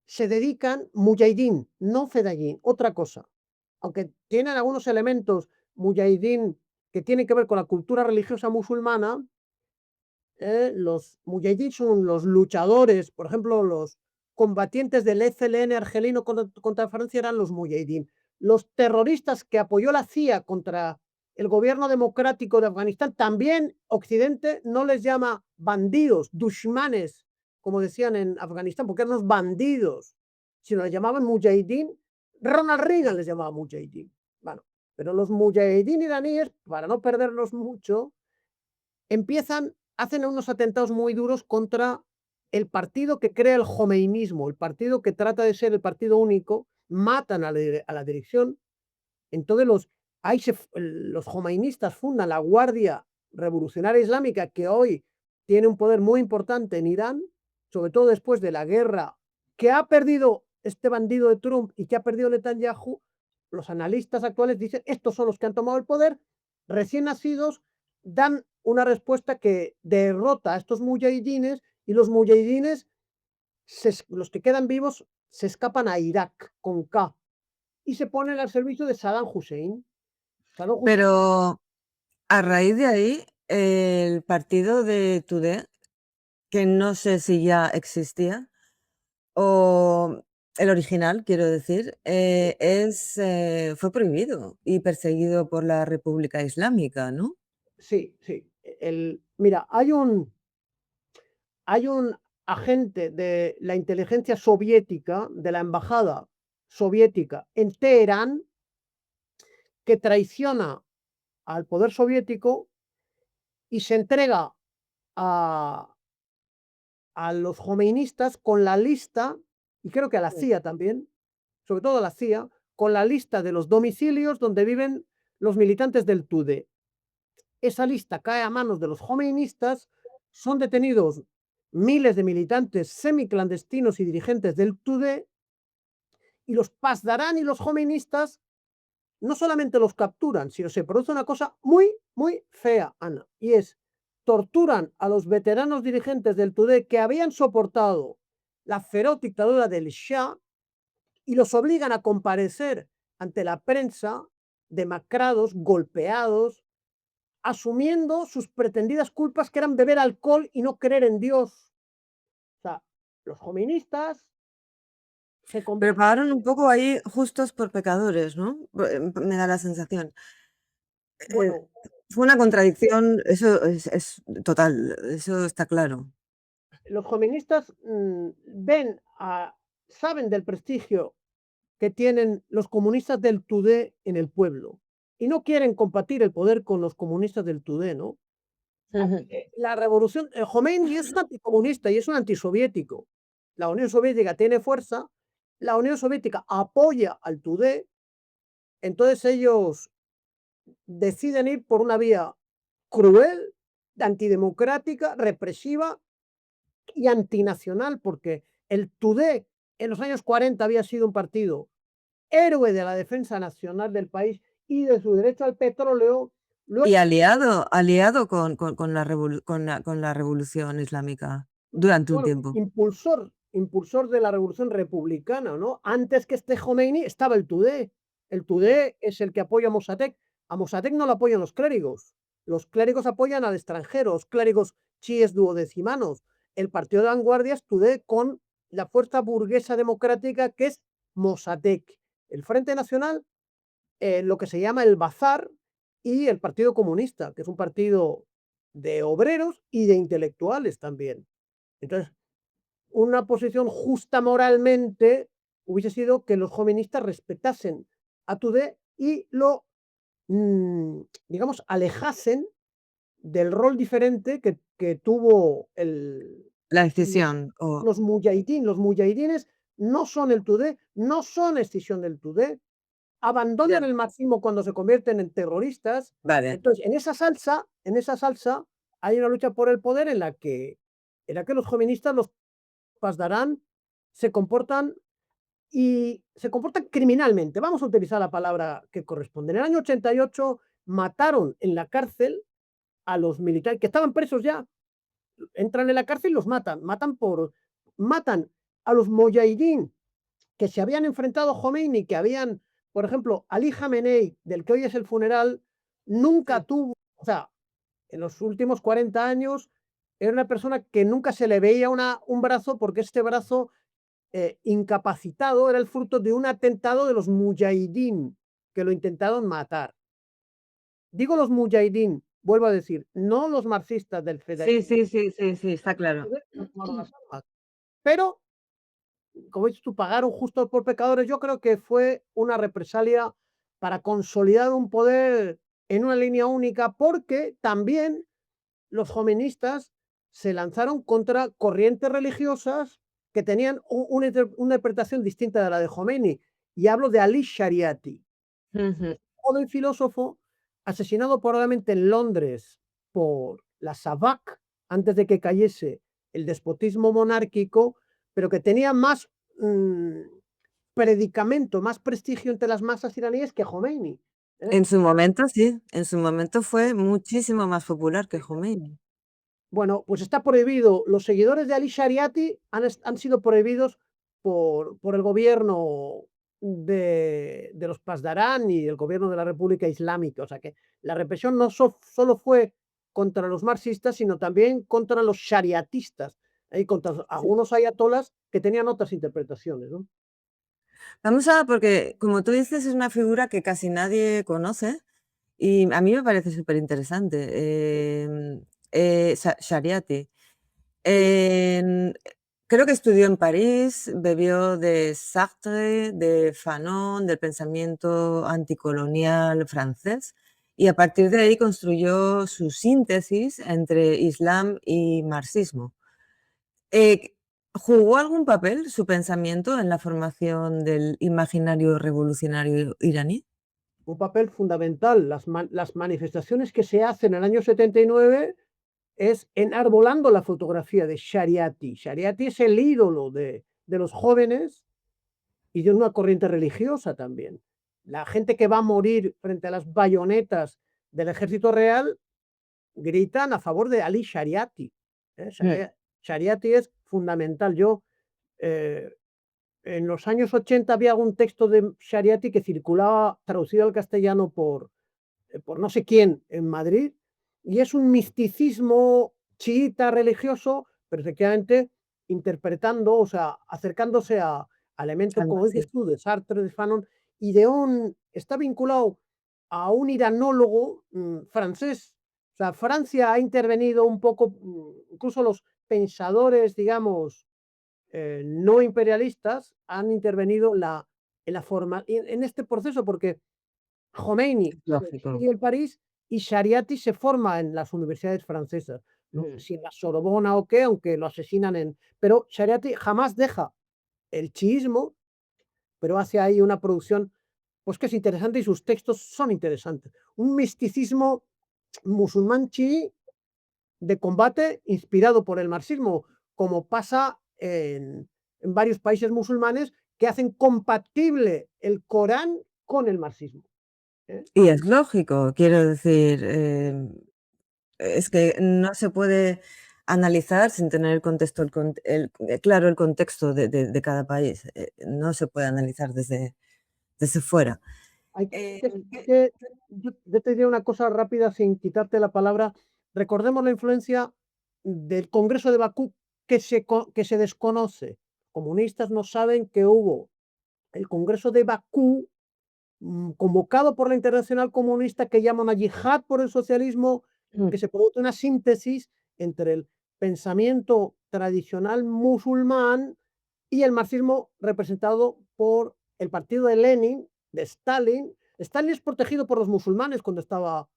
se dedican mujahidín, no fedayín, otra cosa. Aunque tienen algunos elementos mujahidín que tienen que ver con la cultura religiosa musulmana, Los mujahidín son los luchadores, por ejemplo, los combatientes del FLN argelino contra Francia eran los mujahidín. Los terroristas que apoyó la CIA contra el gobierno democrático de Afganistán, también Occidente no les llama bandidos, dushmanes, como decían en Afganistán, porque eran los bandidos, sino les llamaban mujahidín. Ronald Reagan les llamaba mujahidín. Bueno, pero los mujahidín iraníes, para no perderlos mucho, hacen unos atentados muy duros contra el partido que crea el jomeinismo, el partido que trata de ser el partido único, matan a la dirección. Entonces los jomeinistas fundan la Guardia Revolucionaria Islámica, que hoy tiene un poder muy importante en Irán, sobre todo después de la guerra que ha perdido este bandido de Trump y que ha perdido Netanyahu. Los analistas actuales dicen, estos son los que han tomado el poder, recién nacidos, dan una respuesta que derrota a estos mujahidines, y los mujahidines, los que quedan vivos, se escapan a Irak con K y se ponen al servicio de Saddam Hussein. Saddam Hussein, Pero a raíz de ahí, el partido de Tudeh, que no sé si ya existía, o el original, quiero decir, fue prohibido y perseguido por la República Islámica, ¿no? sí, sí. Mira, hay un agente de la inteligencia soviética, de la embajada soviética en Teherán, que traiciona al poder soviético y se entrega a, a los jomeinistas con la lista, y creo que a la Sí. CIA también, sobre todo a la CIA, con la lista de los domicilios donde viven los militantes del TUDE. Esa lista cae a manos de los jomeinistas, son detenidos miles de militantes semiclandestinos y dirigentes del TUDE, y los Pasdarán y los jomeinistas no solamente los capturan, sino se produce una cosa muy, muy fea, Ana, y es torturan a los veteranos dirigentes del TUDE que habían soportado la feroz dictadura del Shah, y los obligan a comparecer ante la prensa demacrados, golpeados, asumiendo sus pretendidas culpas, que eran beber alcohol y no creer en Dios. O sea, los joministas se Pero convierten, pagaron un poco ahí justos por pecadores, ¿no? Me da la sensación. Eh, bueno, Fue una contradicción, eso es total, eso está claro. los joministas saben del prestigio que tienen los comunistas del TUDE en el pueblo y no quieren compartir el poder con los comunistas del TUDE, ¿no? Ujú. La revolución, Jomeini es un anticomunista y es un antisoviético. La Unión Soviética tiene fuerza, la Unión Soviética apoya al TUDE, entonces ellos deciden ir por una vía cruel, antidemocrática, represiva y antinacional, porque el TUDE en los años 40 había sido un partido héroe de la defensa nacional del país y de su derecho al petróleo. Luego, Y aliado con la revolución islámica durante un bueno, tiempo. impulsor de la revolución republicana, ¿no? Antes que esté Jomeini estaba el TUDE. El TUDE es el que apoya a Mossadegh. A Mossadegh no lo apoyan los clérigos. Los clérigos apoyan al extranjero, los clérigos chiíes duodecimanos. El partido de vanguardia es TUDE con la fuerza burguesa democrática que es Mossadegh. El Frente Nacional, lo que se llama el Bazar, y el Partido Comunista, que es un partido de obreros y de intelectuales también. Entonces, una posición justa moralmente hubiese sido que los jovenistas respetasen a Tudeh y digamos, alejasen del rol diferente que tuvo La los, decisión o los mujahidín. Los mujahidines no son el Tudeh, no son escisión del Tudeh, abandonan ya, el marxismo cuando se convierten en terroristas. vale. Entonces, en esa salsa hay una lucha por el poder en la que los jovenistas, los Pasdarán, se comportan criminalmente. Vamos a utilizar la palabra que corresponde. En el año 88 mataron en la cárcel a los militares que estaban presos ya. Entran en la cárcel y los matan. Matan a los mujahidín que se habían enfrentado a Jomeini, que habían, por ejemplo, Ali Khamenei, del que hoy es el funeral, nunca Sí. tuvo, o sea, en los últimos 40 años, era una persona que nunca se le veía un brazo, porque este brazo incapacitado era el fruto de un atentado de los mujahidín que lo intentaron matar. Digo los mujahidín, vuelvo a decir, no los marxistas del Sí, federalismo, sí, sí, sí, sí, está claro. pero como dices tú, pagaron justo por pecadores. Yo creo que fue una represalia para consolidar un poder en una línea única, porque también los jovenistas se lanzaron contra corrientes religiosas que tenían una interpretación distinta de la de Jomeini. Y hablo de Ali Shariati, Ujú. joven filósofo asesinado probablemente en Londres por la SAVAK antes de que cayese el despotismo monárquico, pero que tenía más predicamento, más prestigio entre las masas iraníes que Jomeini. ¿Eh? En su momento sí, en su momento fue muchísimo más popular que Jomeini. Bueno, pues está prohibido. Los seguidores de Ali Shariati han sido prohibidos por el gobierno de los Pasdarán y el gobierno de la República Islámica. O sea que la represión no solo fue contra los marxistas, sino también contra los shariatistas y contra Sí. algunos ayatolas que tenían otras interpretaciones, ¿no? Vamos a porque, como tú dices, es una figura que casi nadie conoce y a mí me parece superinteresante, Shariati. En Creo que estudió en París, bebió de Sartre, de Fanon, del pensamiento anticolonial francés, y a partir de ahí construyó su síntesis entre islam y marxismo. Eh, ¿Jugó algún papel su pensamiento en la formación del imaginario revolucionario iraní? Un papel fundamental. Las manifestaciones que se hacen en el año 79 es enarbolando la fotografía de Shariati. Shariati es el ídolo de los jóvenes y de una corriente religiosa también. La gente que va a morir frente a las bayonetas del ejército real gritan a favor de Ali Shariati. Mm. Shariati es fundamental. Yo, eh, en los años 80 había algún texto de Shariati que circulaba traducido al castellano por no sé quién en Madrid, y es un misticismo chiita religioso, pero efectivamente interpretando, o sea, acercándose a elementos, Al como dices marxismo. tú, de Sartre, de Fanon, y está vinculado a un iranólogo francés. O sea, Francia ha intervenido un poco, incluso los pensadores, digamos, no imperialistas han intervenido en la forma, en este proceso, porque Jomeini Es se lógico. exilia en París y Shariati se forma en las universidades francesas. No sé Ujú. si en la Sorbona o qué, aunque lo asesinan pero Shariati jamás deja el chiismo, pero hace ahí una producción, pues, que es interesante y sus textos son interesantes. Un misticismo musulmán chií de combate inspirado por el marxismo, como pasa en varios países musulmanes que hacen compatible el Corán con el marxismo, ¿eh? Y es lógico, quiero decir, es que no se puede analizar sin tener el contexto, claro, el contexto de cada país. No se puede analizar desde fuera. Hay Eh, hay que yo te diré una cosa rápida sin quitarte la palabra. Recordemos la influencia del Congreso de Bakú que se desconoce. Comunistas no saben que hubo el Congreso de Bakú, convocado por la Internacional Comunista, que llama una yihad por el socialismo, mm, que se produce una síntesis entre el pensamiento tradicional musulmán y el marxismo representado por el partido de Lenin, de Stalin. Stalin es protegido por los musulmanes cuando estaba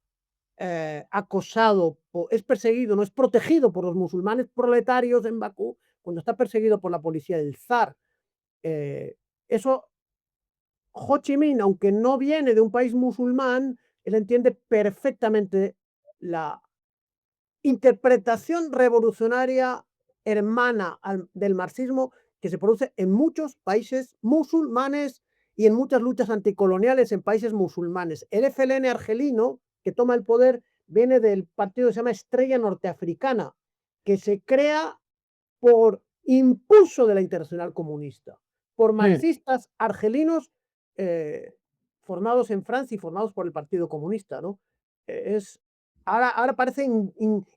acosado, es perseguido, no es protegido por los musulmanes proletarios en Bakú cuando está perseguido por la policía del zar. Eso Ho Chi Minh, aunque no viene de un país musulmán, él entiende perfectamente la interpretación revolucionaria hermana del marxismo que se produce en muchos países musulmanes y en muchas luchas anticoloniales en países musulmanes. El FLN argelino, que toma el poder, viene del partido que se llama Estrella Norteafricana, que se crea por impulso de la Internacional Comunista, por mm. marxistas argelinos eh, formados en Francia y formados por el Partido Comunista, ¿no? Es, ahora parece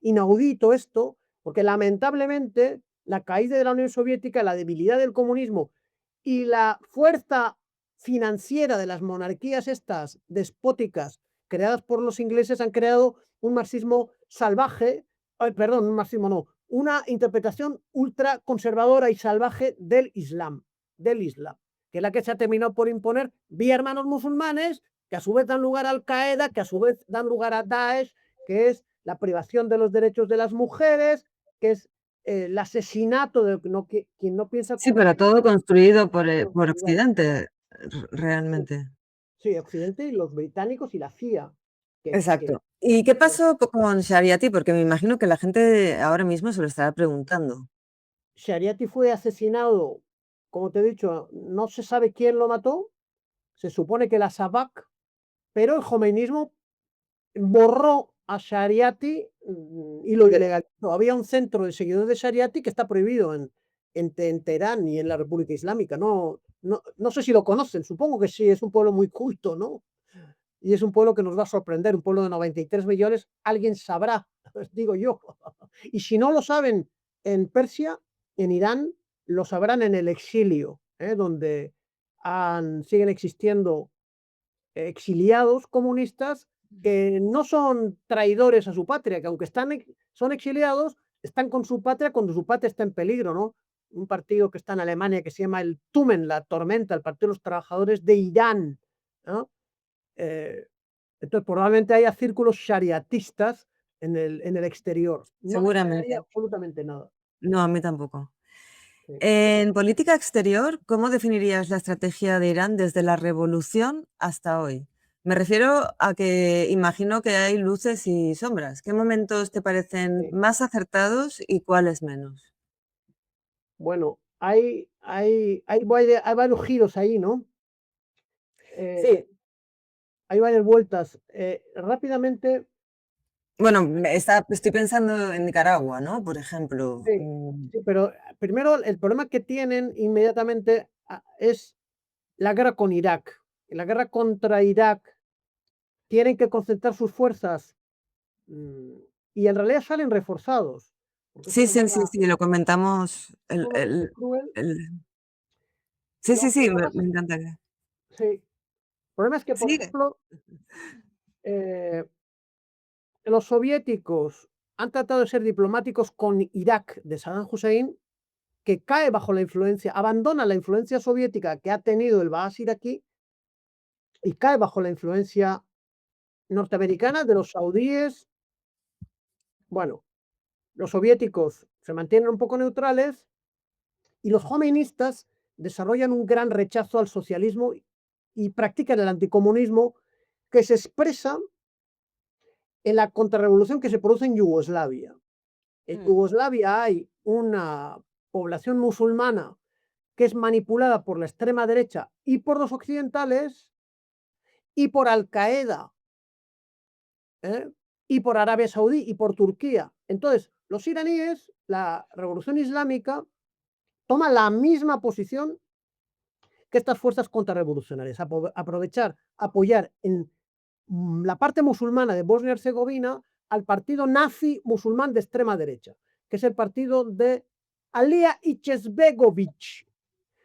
inaudito esto, porque lamentablemente la caída de la Unión Soviética, la debilidad del comunismo y la fuerza financiera de las monarquías estas despóticas creadas por los ingleses han creado un marxismo salvaje, ay, perdón, un marxismo no, una interpretación ultra conservadora y salvaje del Islam, que es la que se ha terminado por imponer vía hermanos musulmanes, que a su vez dan lugar a Al Qaeda, que a su vez dan lugar a Daesh, que es la privación de los derechos de las mujeres, que es el asesinato de no, quien no piensa Sí, como pero todo construido por igual. Occidente, Sí, realmente. sí, Occidente y los británicos y la CIA, que Exacto. ¿Y qué que pasó con Shariati? Porque me imagino que la gente ahora mismo se lo estará preguntando. Shariati fue asesinado, como te he dicho, no se sabe quién lo mató, se supone que la Sabak, pero el jomeinismo borró a Shariati, y lo ilegalizó. Había un centro de seguidores de Shariati que está prohibido en Teherán y en la República Islámica. No sé si lo conocen, supongo que sí, es un pueblo muy culto, ¿no? Y es un pueblo que nos va a sorprender, un pueblo de 93 millones, alguien sabrá, os digo yo. Y si no lo saben en Persia, en Irán, lo sabrán en el exilio, donde siguen existiendo exiliados comunistas que no son traidores a su patria, que aunque son exiliados, están con su patria cuando su patria está en peligro, ¿no? Un partido que está en Alemania que se llama el Tumen, la tormenta, el Partido de los Trabajadores de Irán, ¿no? Eh, entonces, probablemente haya círculos shariatistas en el exterior. No me extrañaría Seguramente. absolutamente nada. No, a mí tampoco. Sí, En política exterior, ¿cómo definirías la estrategia de Irán desde la revolución hasta hoy? Me refiero a que imagino que hay luces y sombras. ¿Qué momentos te parecen sí. más acertados y cuáles menos? Bueno, hay varios giros ahí, ¿no? Sí, Hay varias vueltas. Rápidamente, bueno, estoy pensando en Nicaragua, ¿no? Por ejemplo. sí, sí, pero primero el problema que tienen inmediatamente es la guerra con Irak. En la guerra contra Irak tienen que concentrar sus fuerzas, mm, y en realidad salen reforzados, porque es Sí, una sí, sí, guerra sí, lo comentamos. sumamente cruel. Sí, sí, Los sí, me, problemas, me encanta. sí, el problema es que, por Sigue. ejemplo, eh, los soviéticos han tratado de ser diplomáticos con Irak de Saddam Hussein, que cae bajo la influencia, abandona la influencia soviética que ha tenido el Baas iraquí y cae bajo la influencia norteamericana de los saudíes. Bueno, los soviéticos se mantienen un poco neutrales y los jomeinistas desarrollan un gran rechazo al socialismo y practican el anticomunismo que se expresa en la contrarrevolución que se produce en Yugoslavia. En Mm. Yugoslavia hay una población musulmana que es manipulada por la extrema derecha y por los occidentales y por Al Qaeda, ¿eh? Y por Arabia Saudí y por Turquía. Entonces, los iraníes, la revolución islámica, toma la misma posición que estas fuerzas contrarrevolucionarias, aprovechar, apoyar en la parte musulmana de Bosnia y Herzegovina al partido nazi musulmán de extrema derecha, que es el partido de Alía Ichezbegovic.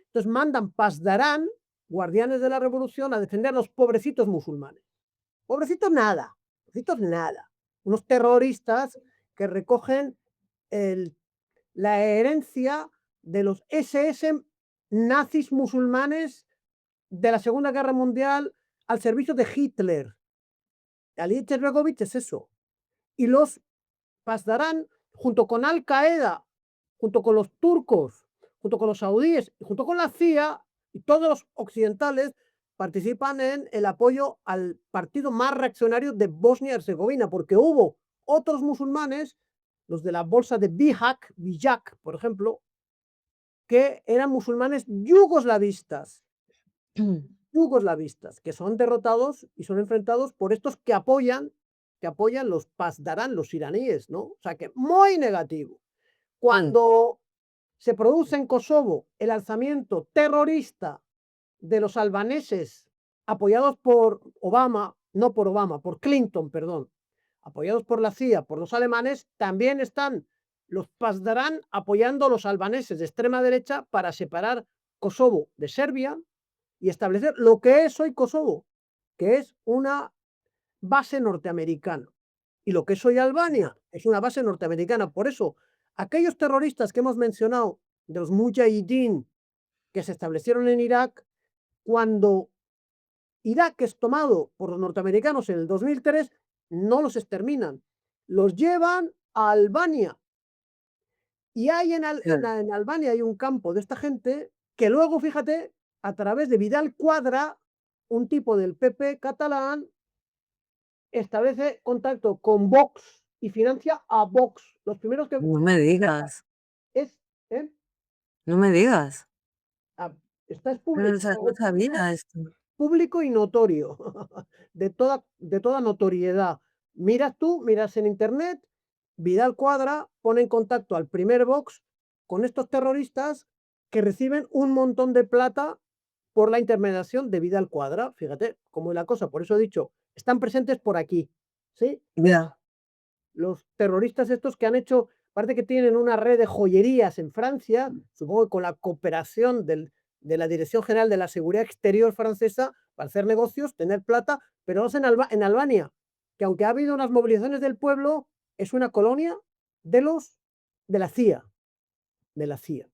Entonces mandan Pasdarán, guardianes de la revolución, a defender a los pobrecitos musulmanes. Pobrecitos nada, pobrecitos nada. Unos terroristas que recogen el, la herencia de los SS nazis musulmanes de la Segunda Guerra Mundial al servicio de Hitler. Ali Cherbegovich es eso. Y los Pasdarán, junto con Al Qaeda, junto con los turcos, junto con los saudíes y junto con la CIA y todos los occidentales, participan en el apoyo al partido más reaccionario de Bosnia y Herzegovina, porque hubo otros musulmanes, los de la bolsa de Bijak, por ejemplo, que eran musulmanes yugoslavistas, que son derrotados y son enfrentados por estos que apoyan los Pasdarán, los iraníes, ¿no? O sea que muy negativo. Mm. Cuando se produce en Kosovo el alzamiento terrorista de los albaneses apoyados por Obama, no por Obama, por Clinton, perdón, apoyados por la CIA, por los alemanes, también están los Pasdarán apoyando a los albaneses de extrema derecha para separar Kosovo de Serbia y establecer lo que es hoy Kosovo, que es una base norteamericana. Y lo que es hoy Ya. Albania es una base norteamericana. Por eso, aquellos terroristas que hemos mencionado, de los Mujahideen, que se establecieron en Irak, cuando Irak es tomado por los norteamericanos en el 2003, no los exterminan, los llevan a Albania. Y hay Claro. en Albania hay un campo de esta gente que luego, fíjate, a través de Vidal Quadra, un tipo del PP catalán, establece contacto con Vox y financia a Vox. Los primeros que No me digas, es, ¿eh? no me digas. Ah, esta es No, o público, sea, no sabía esto. público y notorio, de toda notoriedad. Miras tú, miras en internet, Vidal Quadra pone en contacto al primer Vox con estos terroristas que reciben un montón de plata por la intermediación de Vidal Quadra. Fíjate cómo es la cosa. Por eso he dicho, están presentes por aquí. ¿Sí? Ya, Los terroristas estos que han hecho, parece que tienen una red de joyerías en Francia, supongo que con la cooperación de la Dirección General de la Seguridad Exterior francesa, para hacer negocios, tener plata, pero no en Albania, que aunque ha habido unas movilizaciones del pueblo, es una colonia de los de la CIA, de la CIA.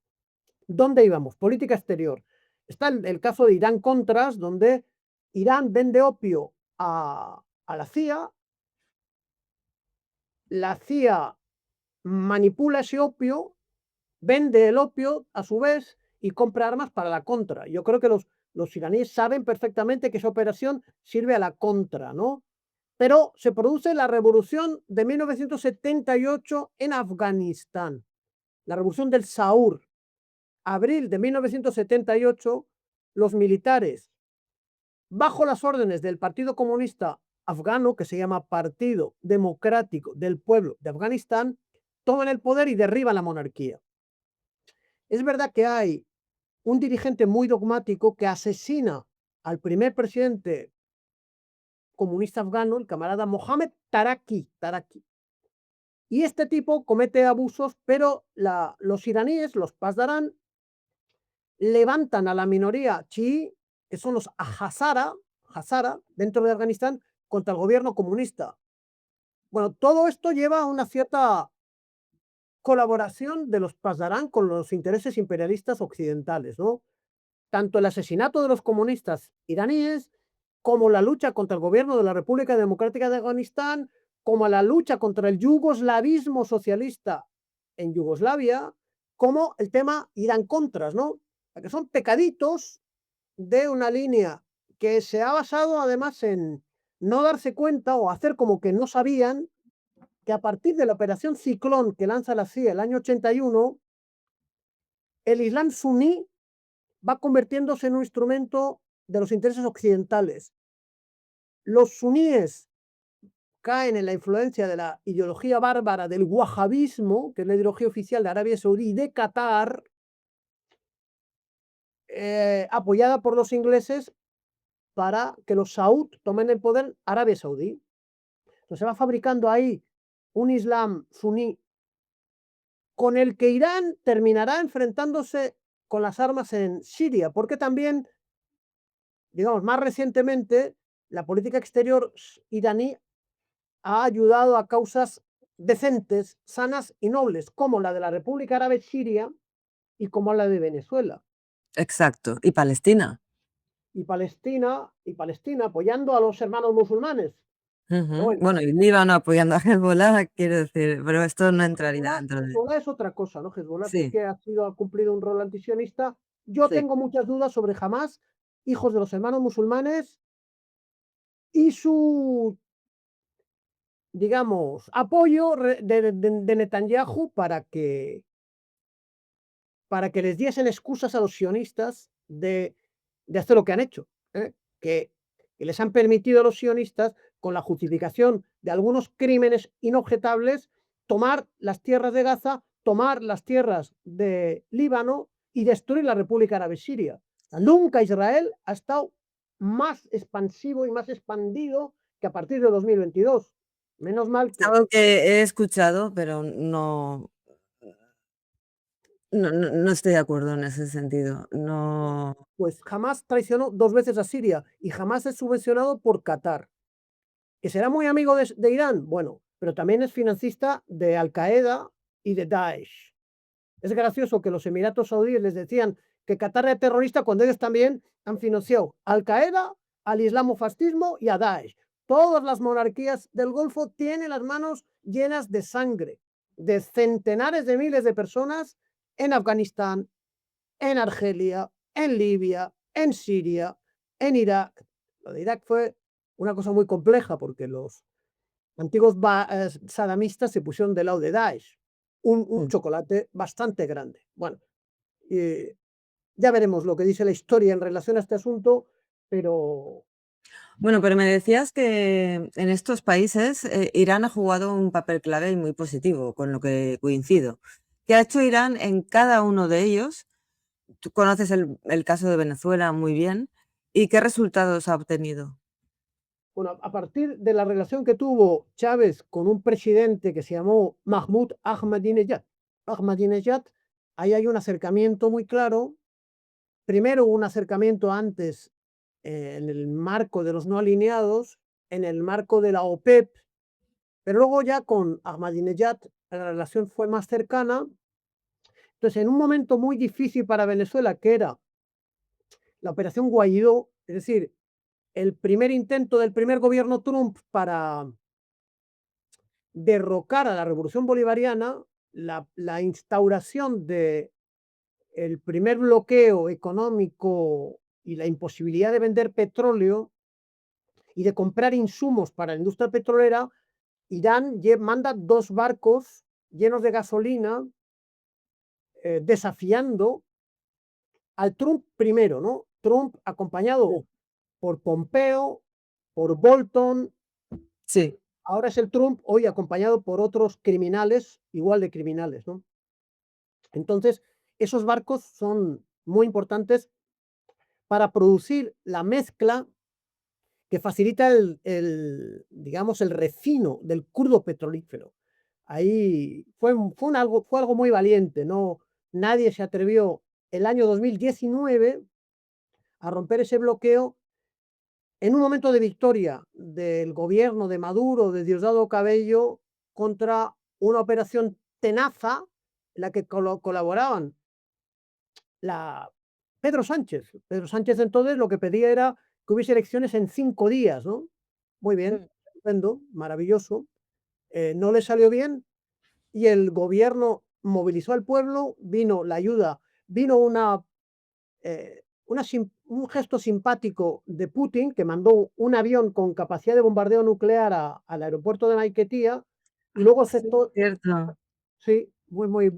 ¿Dónde íbamos? Política exterior. Está el caso de Irán Contras, donde Irán vende opio a la CIA manipula ese opio, vende el opio a su vez y compra armas para la contra. Yo creo que los iraníes saben perfectamente que esa operación sirve a la contra, ¿no? Pero se produce la revolución de 1978 en Afganistán, la revolución del Saur. Abril de 1978, los militares, bajo las órdenes del Partido Comunista Afgano, que se llama Partido Democrático del Pueblo de Afganistán, toman el poder y derriban la monarquía. Es verdad que hay un dirigente muy dogmático que asesina al primer presidente comunista afgano, el camarada Mohamed Taraki. Y este tipo comete abusos, pero los iraníes, los Pasdarán, levantan a la minoría chií, que son los Hazara, dentro de Afganistán, contra el gobierno comunista. Bueno, todo esto lleva a una cierta colaboración de los Pasdarán con los intereses imperialistas occidentales, ¿no? Tanto el asesinato de los comunistas iraníes, como la lucha contra el gobierno de la República Democrática de Afganistán, como la lucha contra el yugoslavismo socialista en Yugoslavia, como el tema Irán-Contras, ¿no? Que son pecaditos de una línea que se ha basado además en no darse cuenta o hacer como que no sabían que a partir de la operación Ciclón que lanza la CIA el año 81, el Islam suní va convirtiéndose en un instrumento de los intereses occidentales. Los suníes caen en la influencia de la ideología bárbara del wahabismo, que es la ideología oficial de Arabia Saudí y de Qatar, apoyada por los ingleses para que los Saud tomen el poder en Arabia Saudí. Entonces se va fabricando ahí un Islam suní con el que Irán terminará enfrentándose con las armas en Siria, porque también, digamos, más recientemente, la política exterior iraní ha ayudado a causas decentes, sanas y nobles, como la de la República Árabe Siria y como la de Venezuela. exacto. ¿Y Palestina? Y Palestina apoyando a los hermanos musulmanes. Pero Ujú. bueno, Bueno, y Líbano apoyando a Hezbollah, quiero decir, pero esto no entraría Hezbollah, dentro de Hezbollah es otra cosa, ¿no? Hezbollah sí sí, que ha cumplido un rol antisionista. Yo sí, tengo muchas dudas sobre Hamas, hijos de los hermanos musulmanes, y su, digamos, apoyo de Netanyahu para que les diesen excusas a los sionistas de hacer lo que han hecho, ¿eh? Que les han permitido a los sionistas, con la justificación de algunos crímenes inobjetables, tomar las tierras de Gaza, tomar las tierras de Líbano y destruir la República Árabe Siria. Nunca Israel ha estado más expansivo y más expandido que a partir de 2022. Menos mal es que algo que he escuchado, pero no No estoy de acuerdo en ese sentido. No. Pues Hamás traicionó 2 veces a Siria y Hamás es subvencionado por Qatar. ¿Que será muy amigo de Irán? Bueno, pero también es financista de Al Qaeda y de Daesh. Es gracioso que los Emiratos Saudíes les decían que Qatar era terrorista cuando ellos también han financiado a Al Qaeda, al islamofascismo y a Daesh. Todas las monarquías del Golfo tienen las manos llenas de sangre de centenares de miles de personas en Afganistán, en Argelia, en Libia, en Siria, en Irak. Lo de Irak fue una cosa muy compleja porque los antiguos sadamistas se pusieron del lado de Daesh. Un Mm. chocolate bastante grande. Bueno, ya veremos lo que dice la historia en relación a este asunto, pero Bueno, pero me decías que en estos países, Irán ha jugado un papel clave y muy positivo, con lo que coincido. ¿Qué ha hecho Irán en cada uno de ellos? Tú conoces el caso de Venezuela muy bien, ¿y qué resultados ha obtenido? bueno, a partir de la relación que tuvo Chávez con un presidente que se llamó Mahmoud Ahmadinejad, ahí hay un acercamiento muy claro. Primero un acercamiento antes en el marco de los no alineados, en el marco de la OPEP, pero luego ya con Ahmadinejad la relación fue más cercana. Entonces, en un momento muy difícil para Venezuela, que era la operación Guaidó, es decir, el primer intento del primer gobierno Trump para derrocar a la revolución bolivariana, la instauración de el primer bloqueo económico y la imposibilidad de vender petróleo y de comprar insumos para la industria petrolera, Irán manda 2 barcos llenos de gasolina, desafiando al Trump primero, ¿no? Trump acompañado Sí. por Pompeo, por Bolton, Sí, ahora es el Trump hoy acompañado por otros criminales, igual de criminales, ¿no? Entonces, esos barcos son muy importantes para producir la mezcla que facilita digamos, el refino del crudo petrolífero. Ahí fue algo muy valiente, no, nadie se atrevió el año 2019 a romper ese bloqueo en un momento de victoria del gobierno de Maduro, de Diosdado Cabello, contra una operación tenaza en la que colaboraban la Pedro Sánchez. Pedro Sánchez entonces lo que pedía era que hubiese elecciones en 5 días, ¿no? Muy bien, mm, estupendo, maravilloso. No le salió bien y el gobierno movilizó al pueblo, vino la ayuda, vino un gesto simpático de Putin, que mandó un avión con capacidad de bombardeo nuclear al aeropuerto de Maiquetía, y luego sí, aceptó, cierto. sí, muy,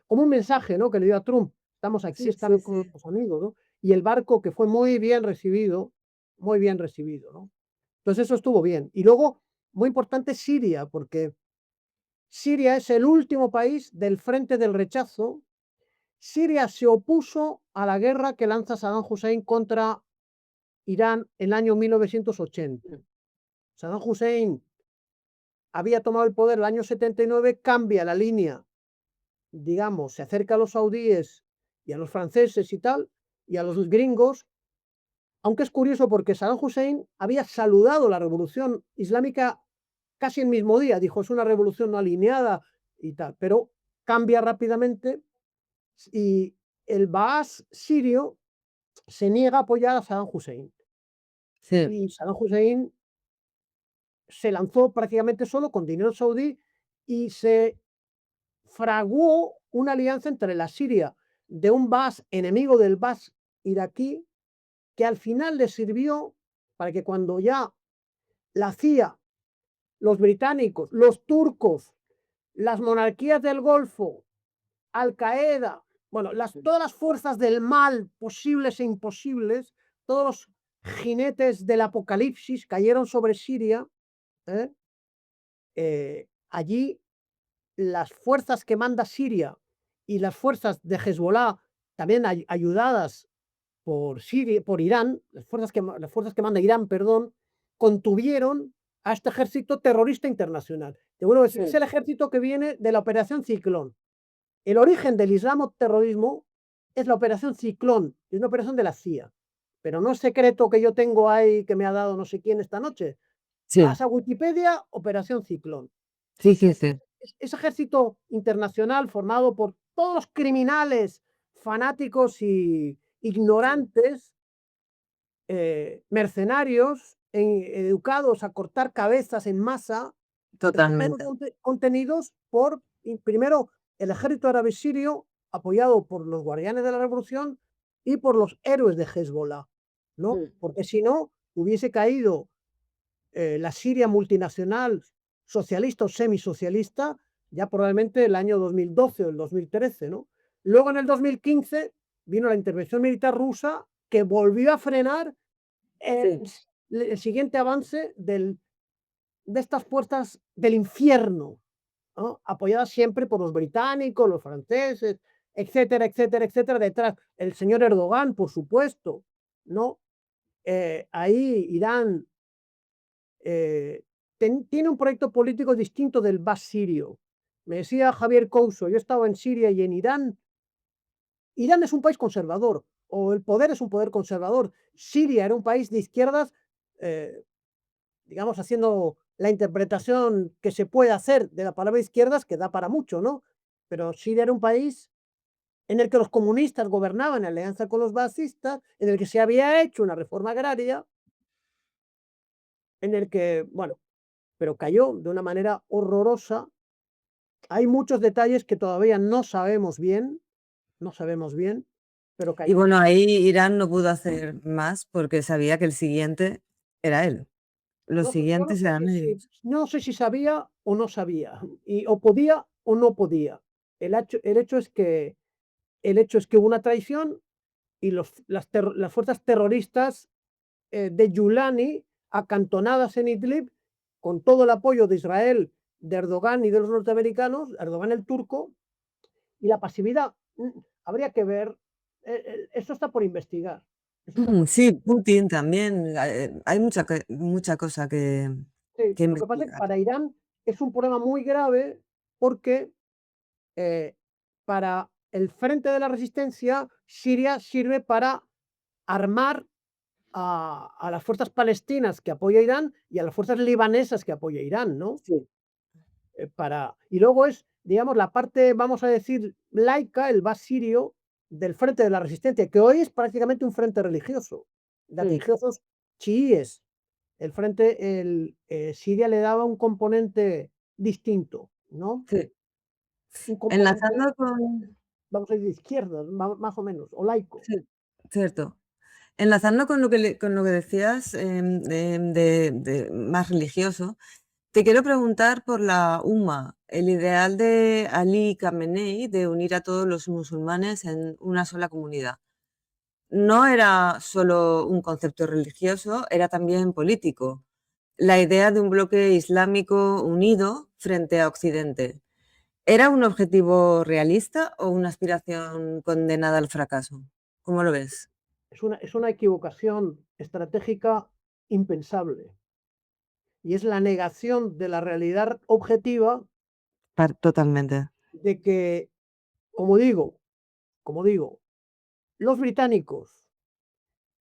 como un mensaje, ¿no? Que le dio a Trump, estamos aquí, Sí, sí, están con sí. nuestros amigos, ¿no? Y el barco que fue muy bien recibido, ¿no? Entonces eso estuvo bien. Y luego, muy importante, Siria, porque Siria es el último país del frente del rechazo. Siria se opuso a la guerra que lanza Saddam Hussein contra Irán en el año 1980. Mm, Saddam Hussein había tomado el poder el año 79, cambia la línea, digamos, se acerca a los saudíes y a los franceses y tal, y a los gringos, aunque es curioso porque Saddam Hussein había saludado la revolución islámica casi el mismo día, dijo, es una revolución no alineada y tal, pero cambia rápidamente y el Baas sirio se niega a apoyar a Saddam Hussein. sí, Y Saddam Hussein se lanzó prácticamente solo con dinero saudí y se fraguó una alianza entre la Siria de un Baas enemigo del Baas iraquí, que al final le sirvió para que cuando ya la CIA, los británicos, los turcos, las monarquías del Golfo, Al Qaeda, bueno, mm, todas las fuerzas del mal posibles e imposibles, todos los jinetes del apocalipsis cayeron sobre Siria. ¿eh? Allí las fuerzas que manda Siria y las fuerzas de Hezbollah, también ayudadas por Siria, por Irán, las fuerzas que manda Irán, perdón, contuvieron a este ejército terrorista internacional. Que bueno, es mm. el ejército que viene de la Operación Ciclón. el origen del islamoterrorismo es la operación Ciclón, es una operación de la CIA, pero no es secreto que yo tengo ahí, que me ha dado no sé quién esta noche. Sí, Vas a Wikipedia, operación Ciclón. sí, sí, Es sí, ese ejército internacional formado por todos los criminales fanáticos y sí, ignorantes, mercenarios, educados a cortar cabezas en masa, pero totalmente. contenidos por, primero, el ejército árabe sirio, apoyado por los guardianes de la revolución y por los héroes de Hezbollah, ¿no? Mm. Porque si no, hubiese caído la Siria multinacional socialista o semisocialista ya probablemente el año 2012 o el 2013, ¿no? Luego en el 2015 vino la intervención militar rusa que volvió a frenar el, Sí. el siguiente avance de estas fuerzas del infierno, ¿no? Apoyadas siempre por los británicos, los franceses, etcétera, etcétera, etcétera, detrás el señor Erdogan, por supuesto, ¿no? Ahí Irán tiene un proyecto político distinto del Bas sirio. Me decía Javier Couso, yo he estado en Siria y en Irán. Irán es un país conservador, o el poder es un poder conservador. Siria era un país de izquierdas, eh, digamos, haciendo la interpretación que se puede hacer de la palabra izquierdas, que da para mucho, ¿no? Pero Siria era un país en el que los comunistas gobernaban en alianza con los basistas, en el que se había hecho una reforma agraria, en el que, bueno, pero cayó de una manera horrorosa. Hay muchos detalles que todavía no sabemos bien, no sabemos bien, pero Y cayó. bueno, ahí Irán no pudo hacer más porque sabía que el siguiente era él. Los Yo no siguientes sé eran ellos. no sé si sabía o no sabía, o podía o no podía. El hecho es que hubo una traición y las fuerzas terroristas, de Yulani, acantonadas en Idlib, con todo el apoyo de Israel, de Erdogan y de los norteamericanos, Erdogan el turco, y la pasividad, habría que ver, eso está por investigar, eso está por Sí, Putin también, hay mucha cosa sí, que lo que pasa es que investigar. para Irán es un problema muy grave porque, eh, para el frente de la resistencia, Siria sirve para armar a las fuerzas palestinas que apoya Irán y a las fuerzas libanesas que apoya Irán, ¿no? Sí, Y luego es, digamos, la parte, vamos a decir, laica, el Bas sirio, del frente de la resistencia, que hoy es prácticamente un frente religioso, de mm, religiosos chiíes. Siria le daba un componente distinto, ¿no? sí. Un componente, Enlazando con vamos a decir, de izquierda, más o menos, o laico. sí, cierto. Enlazando con lo que decías, de más religioso, te quiero preguntar por la el ideal de Ali Khamenei de unir a todos los musulmanes en una sola comunidad. No era solo un concepto religioso, era también político. La idea de un bloque islámico unido frente a Occidente. ¿Era un objetivo realista o una aspiración condenada al fracaso? ¿Cómo lo ves? Es una equivocación estratégica impensable y es la negación de la realidad objetiva Totalmente. de que, como digo, como digo, los británicos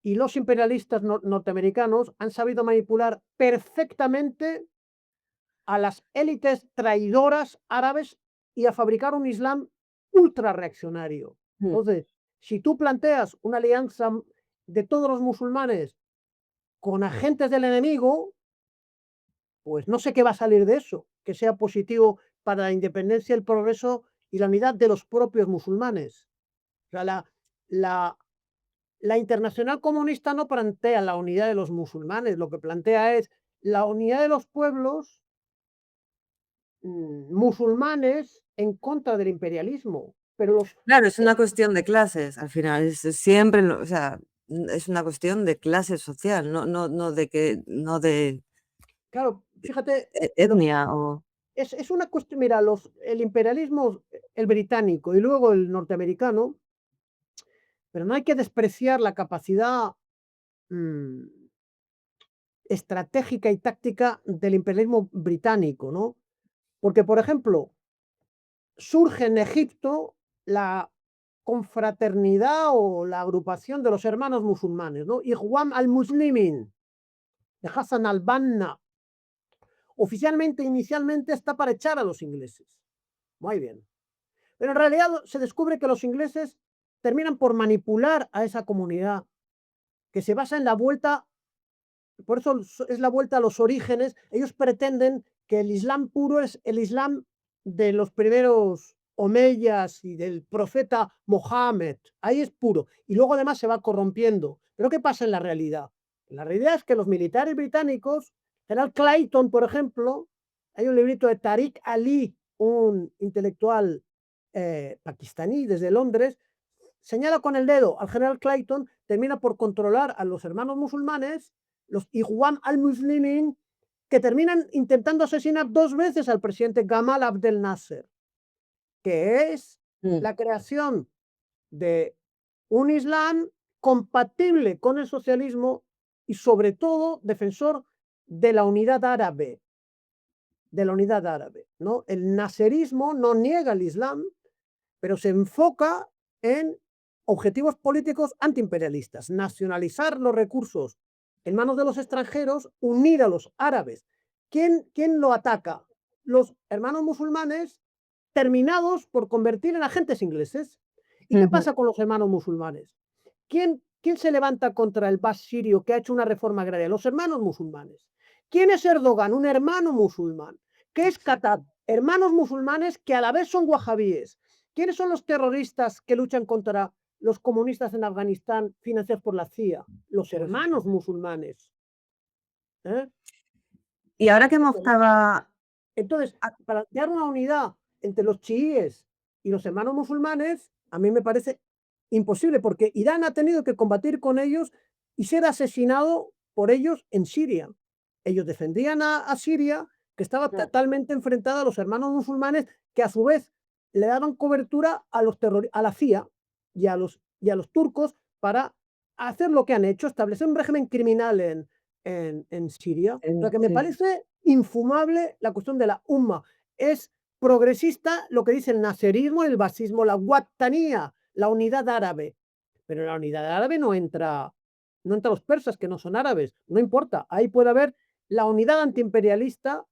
y los imperialistas norteamericanos han sabido manipular perfectamente a las élites traidoras árabes y a fabricar un Islam ultra reaccionario. Mm. Entonces, si tú planteas una alianza de todos los musulmanes con agentes del enemigo, pues no sé qué va a salir de eso, que sea positivo para la independencia, el progreso y la unidad de los propios musulmanes. O sea, la, la internacional comunista no plantea la unidad de los musulmanes, lo que plantea es la unidad de los pueblos, musulmanes en contra del imperialismo. Pero Claro, es eh, una cuestión de clases, al final, es siempre, o sea, es una cuestión de clase social, no de que no de claro, fíjate, etnia o es una cuestión, mira, el imperialismo, el británico y luego el norteamericano, pero no hay que despreciar la capacidad, mm, estratégica y táctica del imperialismo británico, ¿no? Porque, por ejemplo, surge en Egipto la confraternidad o la agrupación de los hermanos musulmanes, ¿no? Ikhwan al-Muslimin, de Hassan al-Banna. Oficialmente, inicialmente está para echar a los ingleses. Muy bien. Pero en realidad se descubre que los ingleses terminan por manipular a esa comunidad, que se basa en la vuelta, por eso es la vuelta a los orígenes. Ellos pretenden que el Islam puro es el Islam de los primeros omeyas y del profeta Mohammed. Ahí es puro. Y luego además se va corrompiendo. Pero ¿qué pasa en la realidad? La realidad es que los militares británicos, General Clayton, por ejemplo, hay un librito de Tariq Ali, un intelectual pakistaní desde Londres, señala con el dedo al general Clayton, termina por controlar a los hermanos musulmanes, los Ikhwan al-Muslimin, que terminan intentando asesinar 2 veces al presidente Gamal Abdel Nasser, que es Mm, la creación de un Islam compatible con el socialismo y sobre todo defensor de la unidad árabe, ¿no? El naserismo no niega el Islam, pero se enfoca en objetivos políticos antiimperialistas, nacionalizar los recursos en manos de los extranjeros, unir a los árabes. ¿Quién lo ataca? Los hermanos musulmanes terminados por convertir en agentes ingleses. ¿Y qué ujú. pasa con los hermanos musulmanes? ¿Quién se levanta contra el Bas sirio que ha hecho una reforma agraria? Los hermanos musulmanes. ¿Quién es Erdogan? Un hermano musulmán. ¿Qué es Qatar? Hermanos musulmanes que a la vez son wahabíes. ¿Quiénes son los terroristas que luchan contra los comunistas en Afganistán financiados por la CIA? Los hermanos musulmanes. ¿Eh? Y ahora que Mojtaba Entonces, ha para crear una unidad entre los chiíes y los hermanos musulmanes, a mí me parece imposible, porque Irán ha tenido que combatir con ellos y ser asesinado por ellos en Siria. Ellos defendían a Siria, que estaba totalmente enfrentada a los hermanos musulmanes, que a su vez le daban cobertura a, a la CIA y a los turcos para hacer lo que han hecho, establecer un régimen criminal en Siria. O sea, que me sí. parece infumable la cuestión de la umma. Es progresista lo que dice el naserismo, el basismo, la guatanía, la unidad árabe. Pero en la unidad árabe no entra los persas, que no son árabes, no importa. Ahí puede haber la unidad antiimperialista,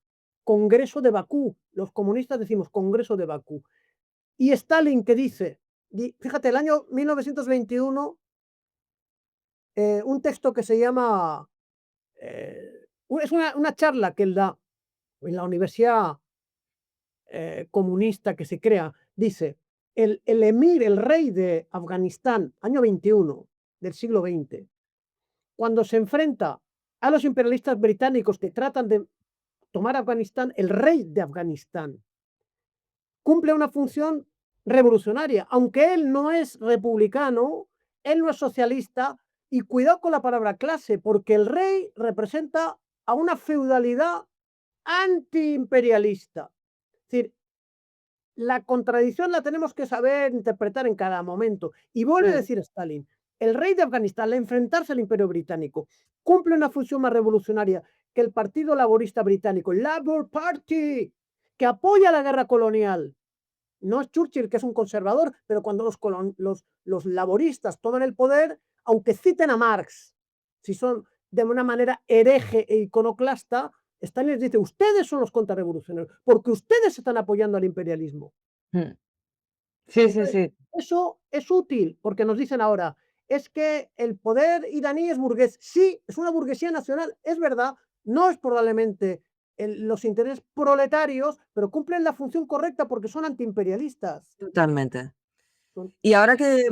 Congreso de Bakú. Los comunistas decimos Congreso de Bakú. Y Stalin que dice, fíjate, el año 1921, un texto que se llama, es una charla que él da en la universidad comunista que se crea, dice, el emir, el rey de Afganistán, año 21 del siglo XX, cuando se enfrenta a los imperialistas británicos que tratan de tomar Afganistán, el rey de Afganistán cumple una función revolucionaria, aunque él no es republicano, él no es socialista, y cuidado con la palabra clase, porque el rey representa a una feudalidad antiimperialista. Es decir, la contradicción la tenemos que saber interpretar en cada momento. Y vuelve a Mm, decir Stalin, el rey de Afganistán, al enfrentarse al imperio británico, cumple una función más revolucionaria que el Partido Laborista Británico, el Labour Party, que apoya la guerra colonial. No es Churchill, que es un conservador, pero cuando los laboristas toman el poder, aunque citen a Marx, si son de una manera hereje e iconoclasta, Stalin les dice, ustedes son los contrarrevolucionarios, porque ustedes están apoyando al imperialismo. mm. Sí, sí, Entonces, sí, eso es útil, porque nos dicen ahora, es que el poder iraní es burgués. Sí, es una burguesía nacional, es verdad, no es probablemente los intereses proletarios, pero cumplen la función correcta porque son antiimperialistas. totalmente. Son- Y ahora que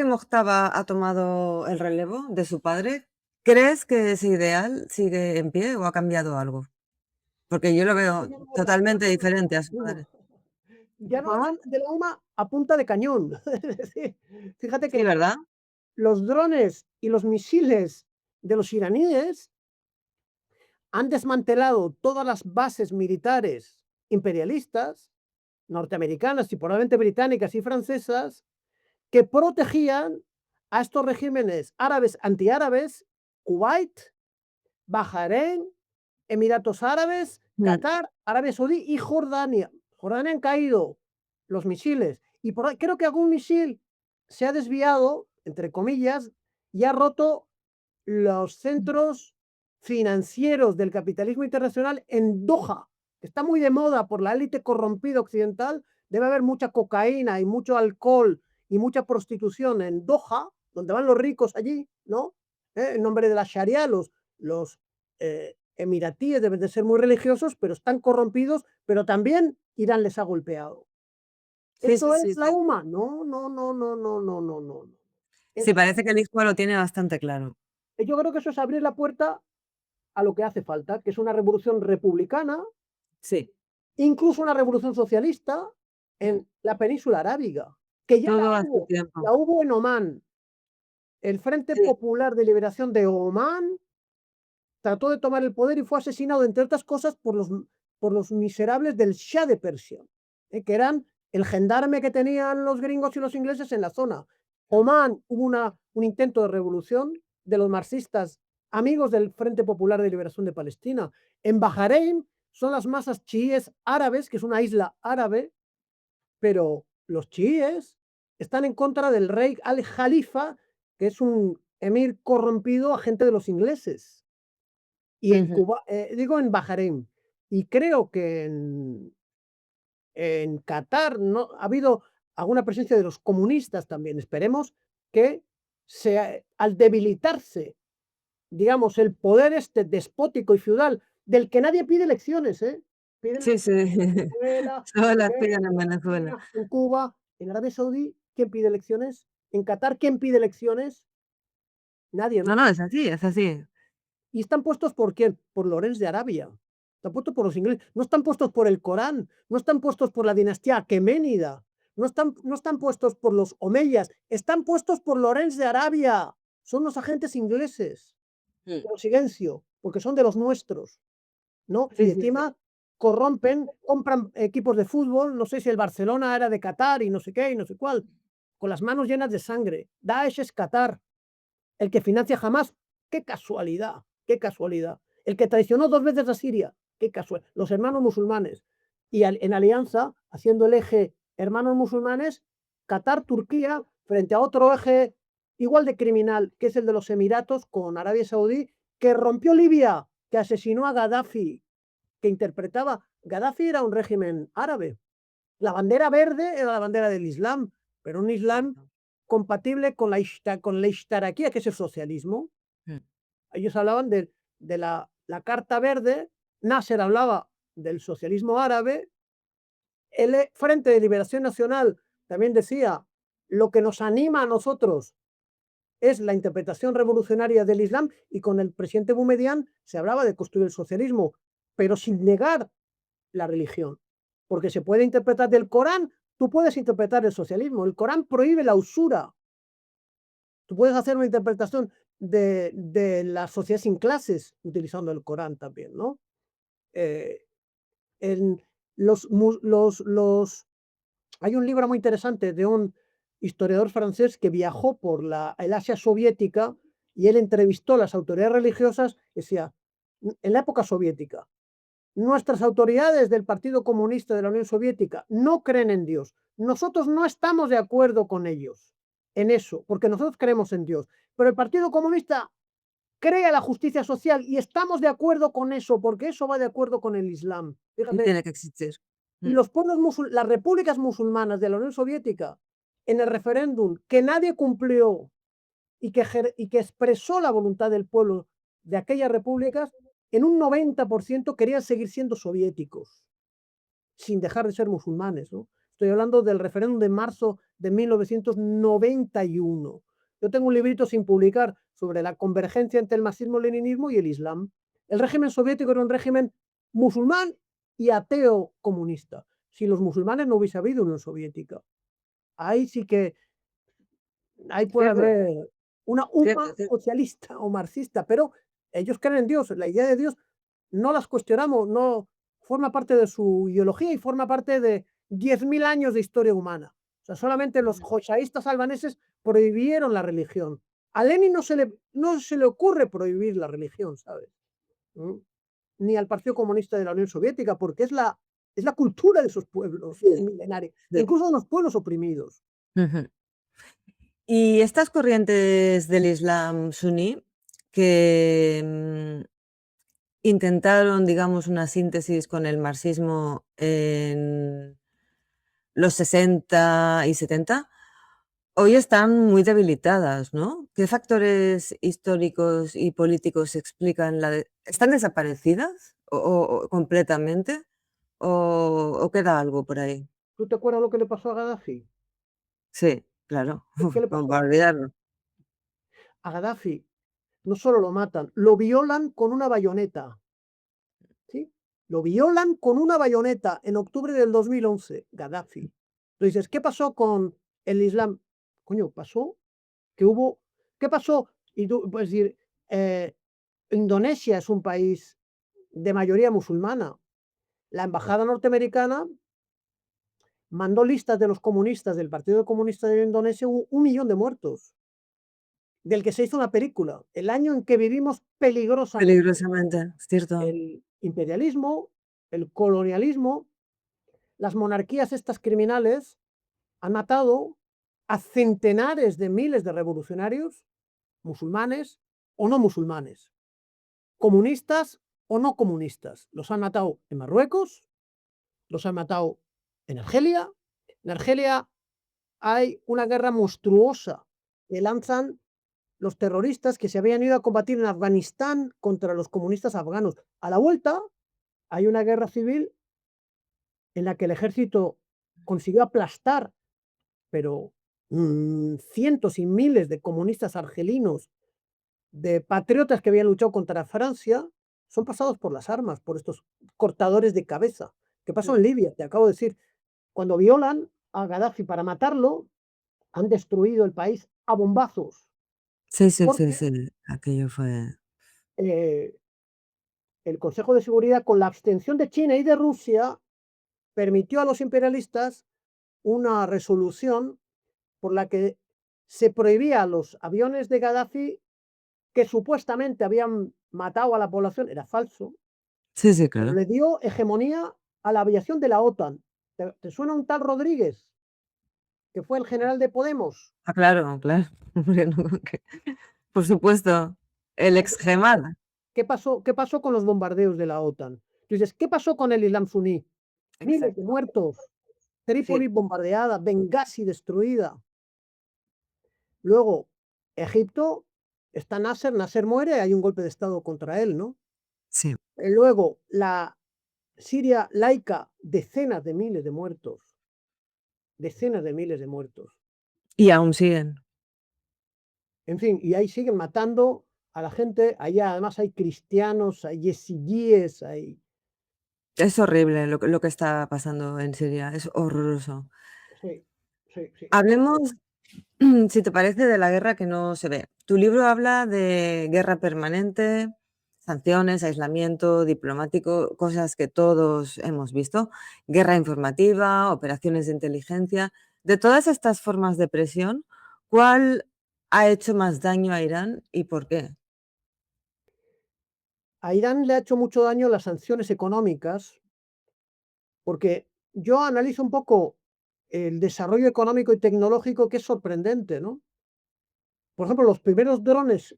Mojtaba ha tomado el relevo de su padre, ¿crees que ese ideal sigue en pie o ha cambiado algo? Porque yo lo veo Ya no hablan, ya totalmente no hablan de diferente a la su UMA. padre. Ya no ¿Cómo? hablan de la UMA a punta de cañón. Es decir, fíjate Sí, que ¿verdad? los drones y los misiles de los iraníes han desmantelado todas las bases militares imperialistas, norteamericanas y probablemente británicas y francesas, que protegían a estos regímenes árabes antiárabes, Kuwait, Bahrein, Emiratos Árabes, Mm, Qatar, Arabia Saudí y Jordania. Jordania han caído los misiles y por ahí creo que algún misil se ha desviado, entre comillas, y ha roto los centros financieros del capitalismo internacional en Doha, que está muy de moda por la élite corrompida occidental. Debe haber mucha cocaína y mucho alcohol y mucha prostitución en Doha, donde van los ricos allí, ¿no? En nombre de la Sharia, los emiratíes deben de ser muy religiosos, pero están corrompidos, pero también Irán les ha golpeado. Sí, sí, ¿Eso es sí, la sí. UMA? No, no, no, no, no, no, no, no, no. Sí, Eso, parece que el hijo lo tiene bastante claro. yo creo que eso es abrir la puerta a lo que hace falta, que es una revolución republicana, Sí. incluso una revolución socialista en la península arábiga, que ya Todo a su tiempo. la hubo en Omán. El Frente Sí. Popular de Liberación de Omán trató de tomar el poder y fue asesinado, entre otras cosas, por los miserables del Shah de Persia, que eran el gendarme que tenían los gringos y los ingleses en la zona. Omán hubo un intento de revolución de los marxistas, amigos del Frente Popular de Liberación de Palestina. En Bahrein son las masas chiíes árabes, que es una isla árabe, pero los chiíes están en contra del rey al-Jalifa, que es un emir corrompido, agente de los ingleses. Y en Ujú. Cuba, digo en Bahrein, y creo que en Qatar no ha habido alguna presencia de los comunistas también. Esperemos que al debilitarse, digamos, el poder este despótico y feudal, del que nadie pide elecciones, ¿eh? Piden Sí, sí. elecciones en Venezuela, Solo las en piden en Venezuela. Argentina, en Cuba, en Arabia Saudí, ¿quién pide elecciones? En Qatar, ¿quién pide elecciones? Nadie, No, ¿no? no, es así, es así. ¿Y están puestos por quién? Por Lorenz de Arabia. Están puestos por los ingleses. No están puestos por el Corán. No están puestos por la dinastía aqueménida. No están puestos por los omeyas. Están puestos por Lorenz de Arabia. Son los agentes ingleses. Mm. Por silencio, porque son de los nuestros, ¿no? Sí, Y sí, sí. encima corrompen, compran equipos de fútbol. No sé si el Barcelona era de Qatar y no sé qué y no sé cuál. Con las manos llenas de sangre. Daesh es Qatar. El que financia Hamas, qué casualidad, qué casualidad. El que traicionó 2 veces a Siria, qué casualidad. Los hermanos musulmanes. Y en alianza, haciendo el eje hermanos musulmanes, Qatar, Turquía, frente a otro eje igual de criminal, que es el de los Emiratos con Arabia Saudí, que rompió Libia, que asesinó a Gaddafi, que interpretaba. Gaddafi era un régimen árabe. La bandera verde era la bandera del Islam, pero un Islam Exacto. compatible con la ishtaraquía, que es el socialismo. Mm. Ellos hablaban de la Carta Verde, Nasser hablaba del socialismo árabe, el Frente de Liberación Nacional también decía, lo que nos anima a nosotros es la interpretación revolucionaria del Islam, y con el presidente Boumediene se hablaba de construir el socialismo, pero sin negar la religión, porque se puede interpretar del Corán, tú puedes interpretar el socialismo, el Corán prohíbe la usura, tú puedes hacer una interpretación de la sociedad sin clases utilizando el Corán también, ¿no? Eh, en los hay un libro muy interesante de un historiador francés que viajó por el Asia soviética y él entrevistó a las autoridades religiosas, decía, en la época soviética, nuestras autoridades del Partido Comunista de la Unión Soviética no creen en Dios. Nosotros no estamos de acuerdo con ellos en eso, porque nosotros creemos en Dios. Pero el Partido Comunista crea la justicia social y estamos de acuerdo con eso, porque eso va de acuerdo con el Islam. Y Fíjate, tiene que existir. y Mm. las repúblicas musulmanas de la Unión Soviética, en el referéndum que nadie cumplió y que expresó la voluntad del pueblo de aquellas repúblicas, en un 90% querían seguir siendo soviéticos, sin dejar de ser musulmanes, ¿no? Estoy hablando del referéndum de marzo de 1991. Yo tengo un librito sin publicar sobre la convergencia entre el marxismo-leninismo y el Islam. El régimen soviético era un régimen musulmán y ateo comunista. Si los musulmanes no hubiese habido Unión Soviética, ahí sí que ahí puede Cierto, haber una cierto, UPA cierto. socialista o marxista, pero ellos creen en Dios. La idea de Dios no las cuestionamos, no forma parte de su ideología y forma parte de 10.000 años de historia humana. O sea, solamente los Ujú. jochaístas albaneses prohibieron la religión. A Lenin no se le ocurre prohibir la religión, ¿sabes? ¿Mm? Ni al Partido Comunista de la Unión Soviética, porque es Es la cultura de esos pueblos Sí, milenaria, sí. incluso de los pueblos oprimidos. Ujú. Y estas corrientes del Islam suní que, intentaron, digamos, una síntesis con el marxismo en los 60 y 70, hoy están muy debilitadas, ¿no? ¿Qué factores históricos y políticos explican la de están desaparecidas o completamente o queda algo por ahí? ¿Tú te acuerdas lo que le pasó a Gaddafi? Sí, claro, ¿Qué le como pasó? para olvidarlo. A Gaddafi no solo lo matan, lo violan con una bayoneta, ¿sí? Lo violan con una bayoneta en octubre del 2011, Gaddafi. Tú dices, ¿qué pasó con el Islam? Coño, pasó que hubo ¿qué pasó? Y tú puedes decir, eh, Indonesia es un país de mayoría musulmana. La embajada norteamericana mandó listas de los comunistas, del Partido Comunista de Indonesia, hubo 1.000.000 de muertos, del que se hizo una película, el año en que vivimos peligrosamente. Peligrosamente, es cierto. El imperialismo, el colonialismo, las monarquías estas criminales han matado a centenares de miles de revolucionarios, musulmanes o no musulmanes, comunistas o no comunistas. Los han matado en Marruecos, los han matado en Argelia. En Argelia hay una guerra monstruosa que lanzan los terroristas que se habían ido a combatir en Afganistán contra los comunistas afganos. A la vuelta hay una guerra civil en la que el ejército consiguió aplastar, pero cientos y miles de comunistas argelinos, de patriotas que habían luchado contra Francia, son pasados por las armas, por estos cortadores de cabeza. ¿Qué pasó en Libia? Te acabo de decir, cuando violan a Gaddafi para matarlo, han destruido el país a bombazos, Sí, sí, sí, porque sí, aquello fue eh, el Consejo de Seguridad, con la abstención de China y de Rusia, permitió a los imperialistas una resolución por la que se prohibía a los aviones de Gaddafi que supuestamente habían matado a la población, era falso, sí, sí, pero claro. le dio hegemonía a la aviación de la OTAN. ¿Te suena un tal Rodríguez, que fue el general de Podemos? Ah, claro, claro. Hombre, no, que por supuesto, el Pues, exgemada. ¿qué pasó con los bombardeos de la OTAN? Tú dices, ¿qué pasó con el Islam suní? Miles de Exacto. muertos, Sí, Trípoli bombardeada, Bengasi destruida. Luego, Egipto, está Nasser, Nasser muere, hay un golpe de estado contra él, ¿no? sí. Luego, la Siria laica, decenas de miles de muertos, decenas de miles de muertos. Y aún siguen. En fin, y ahí siguen matando a la gente. Allá además hay cristianos, hay yezidíes, hay... Es horrible lo que está pasando en Siria, es horroroso. Sí, sí, sí. Hablemos, si te parece, de la guerra que no se ve. Tu libro habla de guerra permanente, sanciones, aislamiento diplomático, cosas que todos hemos visto, guerra informativa, operaciones de inteligencia. De todas estas formas de presión, ¿cuál ha hecho más daño a Irán y por qué? A Irán le ha hecho mucho daño las sanciones económicas, porque yo analizo un poco el desarrollo económico y tecnológico, que es sorprendente, ¿no? Por ejemplo, los primeros drones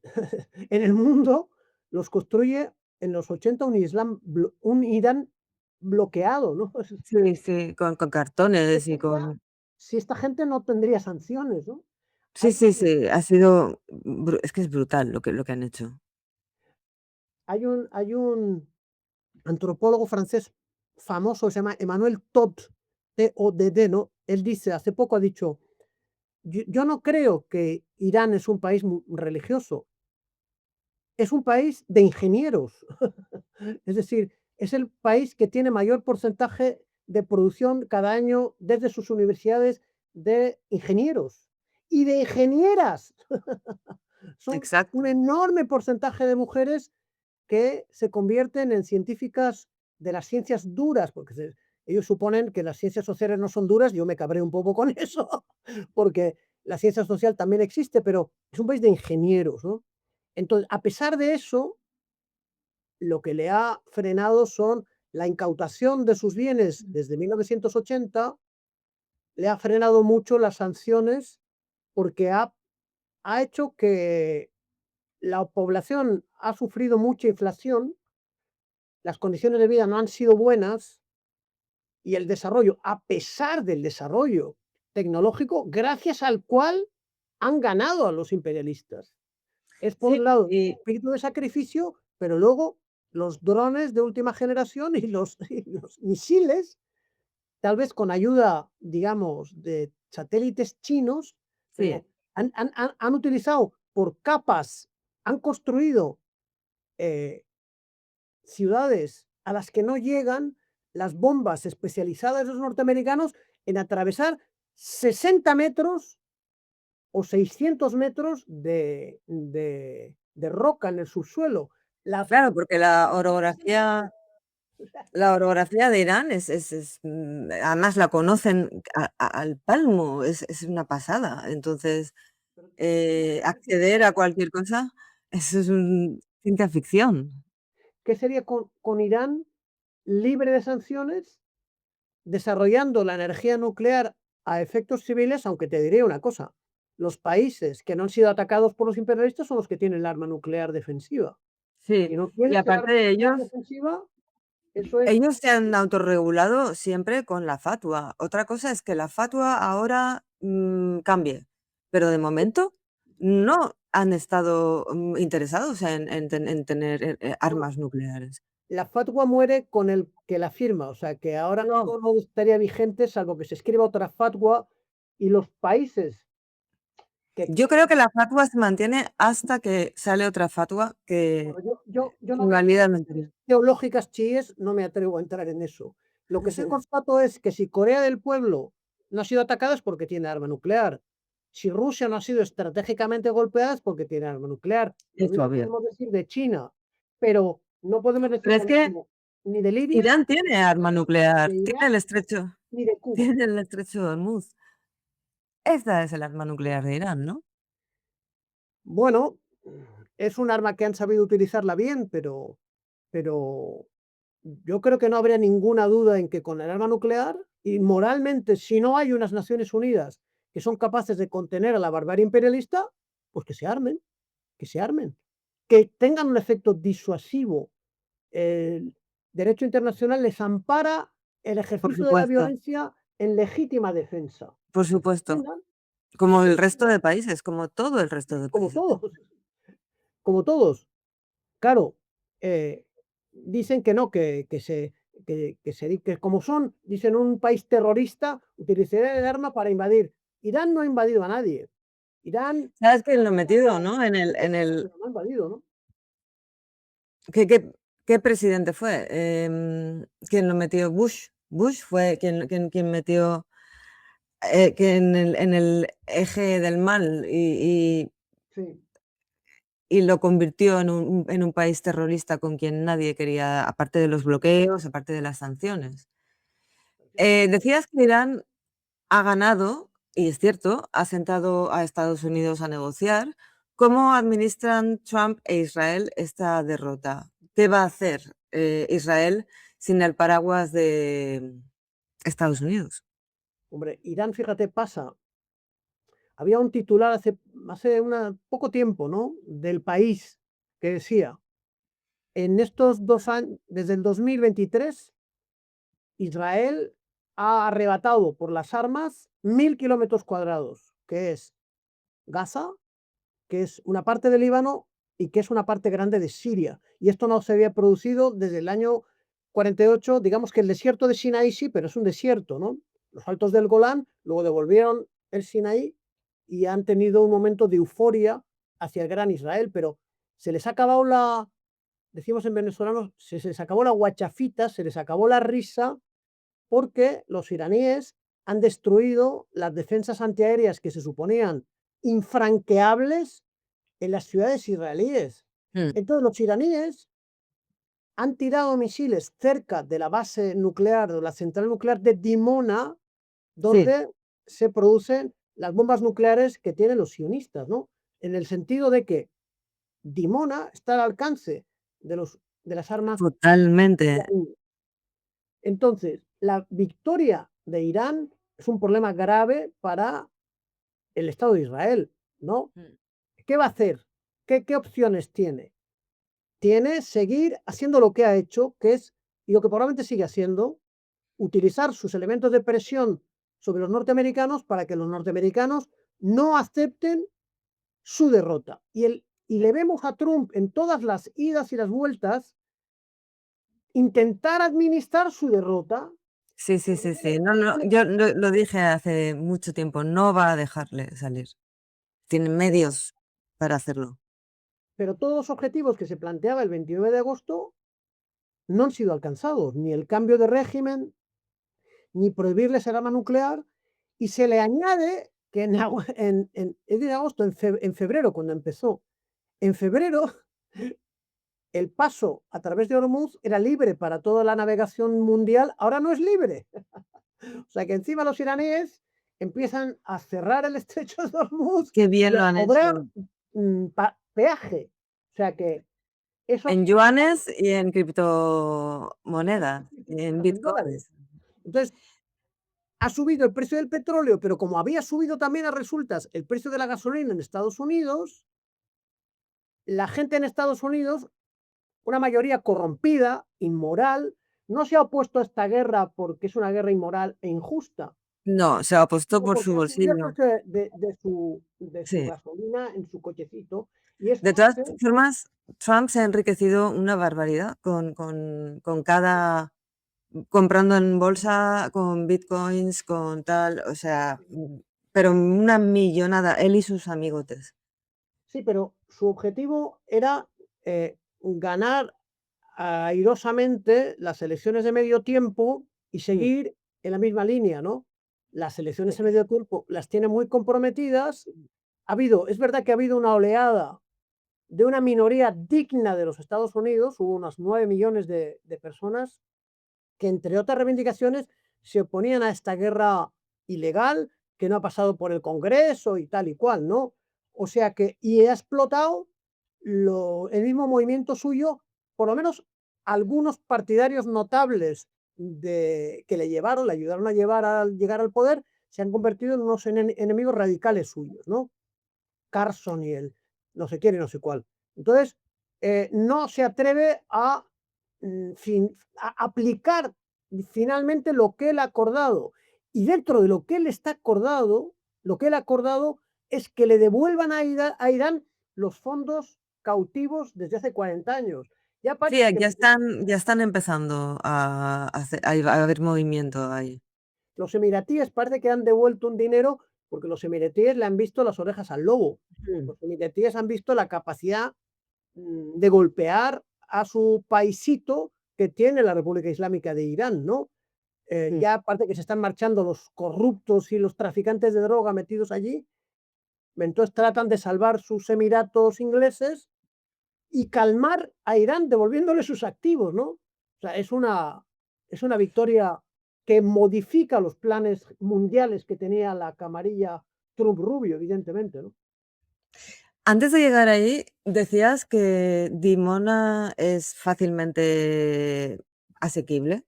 en el mundo los construye en los 80 un Irán bloqueado, ¿no? Sí, sí, con cartones y con Si esta gente no tendría sanciones, ¿no? sí, Hay sí, sí, ha sido es que es brutal lo que han hecho. hay un antropólogo francés famoso, se llama Emmanuel Todd, Todd, ¿no? Él dice, hace poco ha dicho: "Yo no creo que Irán es un país religioso, es un país de ingenieros". Es decir, es el país que tiene mayor porcentaje de producción cada año desde sus universidades de ingenieros y de ingenieras. Son Exacto. un enorme porcentaje de mujeres que se convierten en científicas de las ciencias duras, porque ellos suponen que las ciencias sociales no son duras. Yo me cabreo un poco con eso, porque la ciencia social también existe, pero es un país de ingenieros, ¿no? Entonces, a pesar de eso, lo que le ha frenado son la incautación de sus bienes desde 1980 le ha frenado mucho las sanciones porque ha hecho que la población ha sufrido mucha inflación, las condiciones de vida no han sido buenas y el desarrollo, a pesar del desarrollo tecnológico, gracias al cual han ganado a los imperialistas. Es por Sí, un lado y espíritu de sacrificio, pero luego los drones de última generación y los, y los misiles, tal vez con ayuda, digamos, de satélites chinos, sí, pero han utilizado por capas, han construido eh, ciudades a las que no llegan las bombas especializadas de los norteamericanos en atravesar 60 metros o 600 metros de roca en el subsuelo. La claro, porque la sesenta orografía la orografía de Irán es, además la conocen al palmo, es una pasada. Entonces, pero imagínate, acceder a cualquier cosa, eso es un ciencia ficción. ¿qué sería con Irán libre de sanciones, desarrollando la energía nuclear a efectos civiles? Aunque te diré una cosa, los países que no han sido atacados por los imperialistas son los que tienen el arma nuclear defensiva. Si Sí, no y tienes el aparte arma de nuclear ellos defensiva, eso es ellos se han autorregulado siempre con la fatua. Otra cosa es que la fatua ahora, cambie, pero de momento no han estado, interesados en tener, no, armas nucleares. la fatwa muere con el que la firma, o sea, que ahora No, mismo no estaría vigente, salvo que se escriba otra fatwa y los países que yo creo que la fatua se mantiene hasta que sale otra fatua bueno, yo que no invalida lo anterior. teológicas chiíes, no me atrevo a entrar en eso. Lo que sí constato es que si Corea del Pueblo no ha sido atacada es porque tiene arma nuclear. Si Rusia no ha sido estratégicamente golpeada es porque tiene arma nuclear. Lo Es mismo obvio. podemos decir de China, pero no podemos decir Pero es lo que mismo ni de Libia, Irán tiene arma ni nuclear, de tiene Irak, el estrecho ni de Cuba. tiene el estrecho de Hormuz. Esta es el arma nuclear de Irán, ¿no? Bueno, es un arma que han sabido utilizarla bien, pero yo creo que no habría ninguna duda en que con el arma nuclear y moralmente, si no hay unas Naciones Unidas que son capaces de contener a la barbarie imperialista, pues que se armen, que se armen, que tengan un efecto disuasivo. El derecho internacional les ampara el Por ejercicio de la supuesto, violencia en legítima defensa. por Que se supuesto. abstengan, Como que el se resto abstengan, de países, como todo el resto de como países. todos, como todos. Claro, dicen que no, que como son, dicen, un país terrorista, utilizaría el arma para invadir. Irán no ha invadido a nadie. Irán ¿Sabes quién lo ha metido, atacado no? pero no ha invadido, ¿no? ¿Qué presidente fue? ¿Quién lo metió? Bush. Bush fue quien metió, que en el eje del mal Sí, y lo convirtió en un país terrorista con quien nadie quería, aparte de los bloqueos, aparte de las sanciones. Decías que Irán ha ganado, y es cierto, ha sentado a Estados Unidos a negociar. ¿Cómo administran Trump e Israel esta derrota? ¿Qué va a hacer, Israel sin el paraguas de Estados Unidos? hombre, Irán, fíjate, pasa. Había un titular hace poco tiempo, ¿no? Del País, que decía, en estos 2 años, desde el 2023, Israel ha arrebatado por las armas 1.000 kilómetros cuadrados, que es Gaza, que es una parte de Líbano y que es una parte grande de Siria. Y esto no se había producido desde el año 48. Digamos que el desierto de Sinaí sí, pero es un desierto, ¿no? Los altos del Golán luego devolvieron el Sinaí y han tenido un momento de euforia hacia el gran Israel, pero se les ha acabado decimos en venezolano, se les acabó la guachafita, se les acabó la risa, porque los iraníes han destruido las defensas antiaéreas que se suponían infranqueables en las ciudades israelíes. Mm, Entonces los iraníes han tirado misiles cerca de la base nuclear o la central nuclear de Dimona, sí, donde se producen las bombas nucleares que tienen los sionistas, ¿no? En el sentido de que Dimona está al alcance de las armas totalmente. iraníes. Entonces, la victoria de Irán es un problema grave para el Estado de Israel, ¿no? Mm. ¿Qué va a hacer? ¿Qué opciones tiene? Tiene seguir haciendo lo que ha hecho, que es, y lo que probablemente sigue haciendo, utilizar sus elementos de presión sobre los norteamericanos para que los norteamericanos no acepten su derrota. Y le vemos a Trump en todas las idas y las vueltas intentar administrar su derrota. Sí, sí, Porque sí, sí. No, no, tiene, yo lo dije hace mucho tiempo, no va a dejarle salir. Tiene medios para hacerlo. pero todos los objetivos que se planteaba el 29 de agosto no han sido alcanzados, ni el cambio de régimen, ni prohibirles el arma nuclear, y se le añade que es de agosto, en febrero, cuando empezó, en febrero el paso a través de Hormuz era libre para toda la navegación mundial, ahora no es libre. O sea que encima los iraníes empiezan a cerrar el estrecho de Hormuz Qué bien y a lo han cobrar hecho. peaje. O sea que eso En yuanes y en criptomonedas, en en dólares. bitcoins. Entonces, ha subido el precio del petróleo, pero como había subido también a resultas el precio de la gasolina en Estados Unidos, la gente en Estados Unidos, una mayoría corrompida, inmoral, no se ha opuesto a esta guerra porque es una guerra inmoral e injusta, No, se apostó sino por su porque ha subido el bolsillo. precio de su Sí. gasolina en su cochecito y esto De todas hace, formas, Trump se ha enriquecido una barbaridad con cada comprando en bolsa, con bitcoins, con tal, o sea, pero una millonada, él y sus amigotes. sí, pero su objetivo era ganar airosamente las elecciones de medio tiempo y Mm, seguir en la misma línea, ¿no? Las elecciones sí. de medio tiempo las tiene muy comprometidas. Es verdad que ha habido una oleada de una minoría digna de los Estados Unidos, hubo unos 9 millones de personas que, entre otras reivindicaciones, se oponían a esta guerra ilegal que no ha pasado por el Congreso y tal y cual, ¿no? O sea que, y ha explotado el mismo movimiento suyo, por lo menos algunos partidarios notables que le ayudaron a llegar al poder, se han convertido en unos enemigos radicales suyos, ¿no? Carson y el no sé quién y no sé cuál. Entonces, no se atreve a aplicar finalmente lo que él ha acordado. Y dentro de lo que él está acordado, lo que él ha acordado es que le devuelvan a Irán los fondos cautivos desde hace 40 años. Ya Sí, parece que ya están empezando a haber movimiento ahí. los emiratíes parece que han devuelto un dinero porque los emiratíes le han visto las orejas al lobo. Mm, Los emiratíes han visto la capacidad de golpear a su paisito que tiene la República Islámica de Irán, ¿no? mm. Ya aparte que se están marchando los corruptos y los traficantes de droga metidos allí, entonces tratan de salvar sus emiratos ingleses y calmar a Irán devolviéndole sus activos, ¿no? O sea, es una victoria que modifica los planes mundiales que tenía la camarilla Trump Rubio, evidentemente, ¿no? Antes de llegar ahí, decías que Dimona es fácilmente asequible,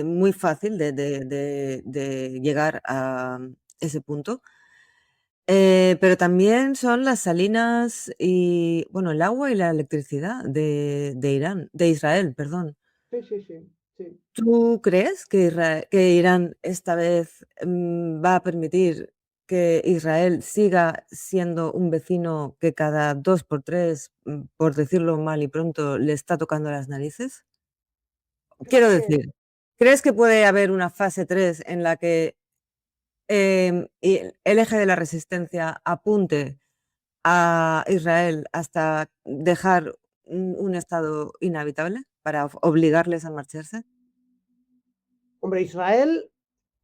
muy fácil de llegar a ese punto. Pero también son las salinas y, bueno, el agua y la electricidad de Irán, de Israel, perdón. Sí, sí, sí, sí. ¿Tú crees que Irán esta vez, va a permitir que Israel siga siendo un vecino que cada 2 por 3, por decirlo mal y pronto, le está tocando las narices? Quiero Creo que decir, ¿crees que puede haber una fase 3 en la que, y el eje de la resistencia apunte a Israel hasta dejar un estado inhabitable para obligarles a marcharse? Hombre, Israel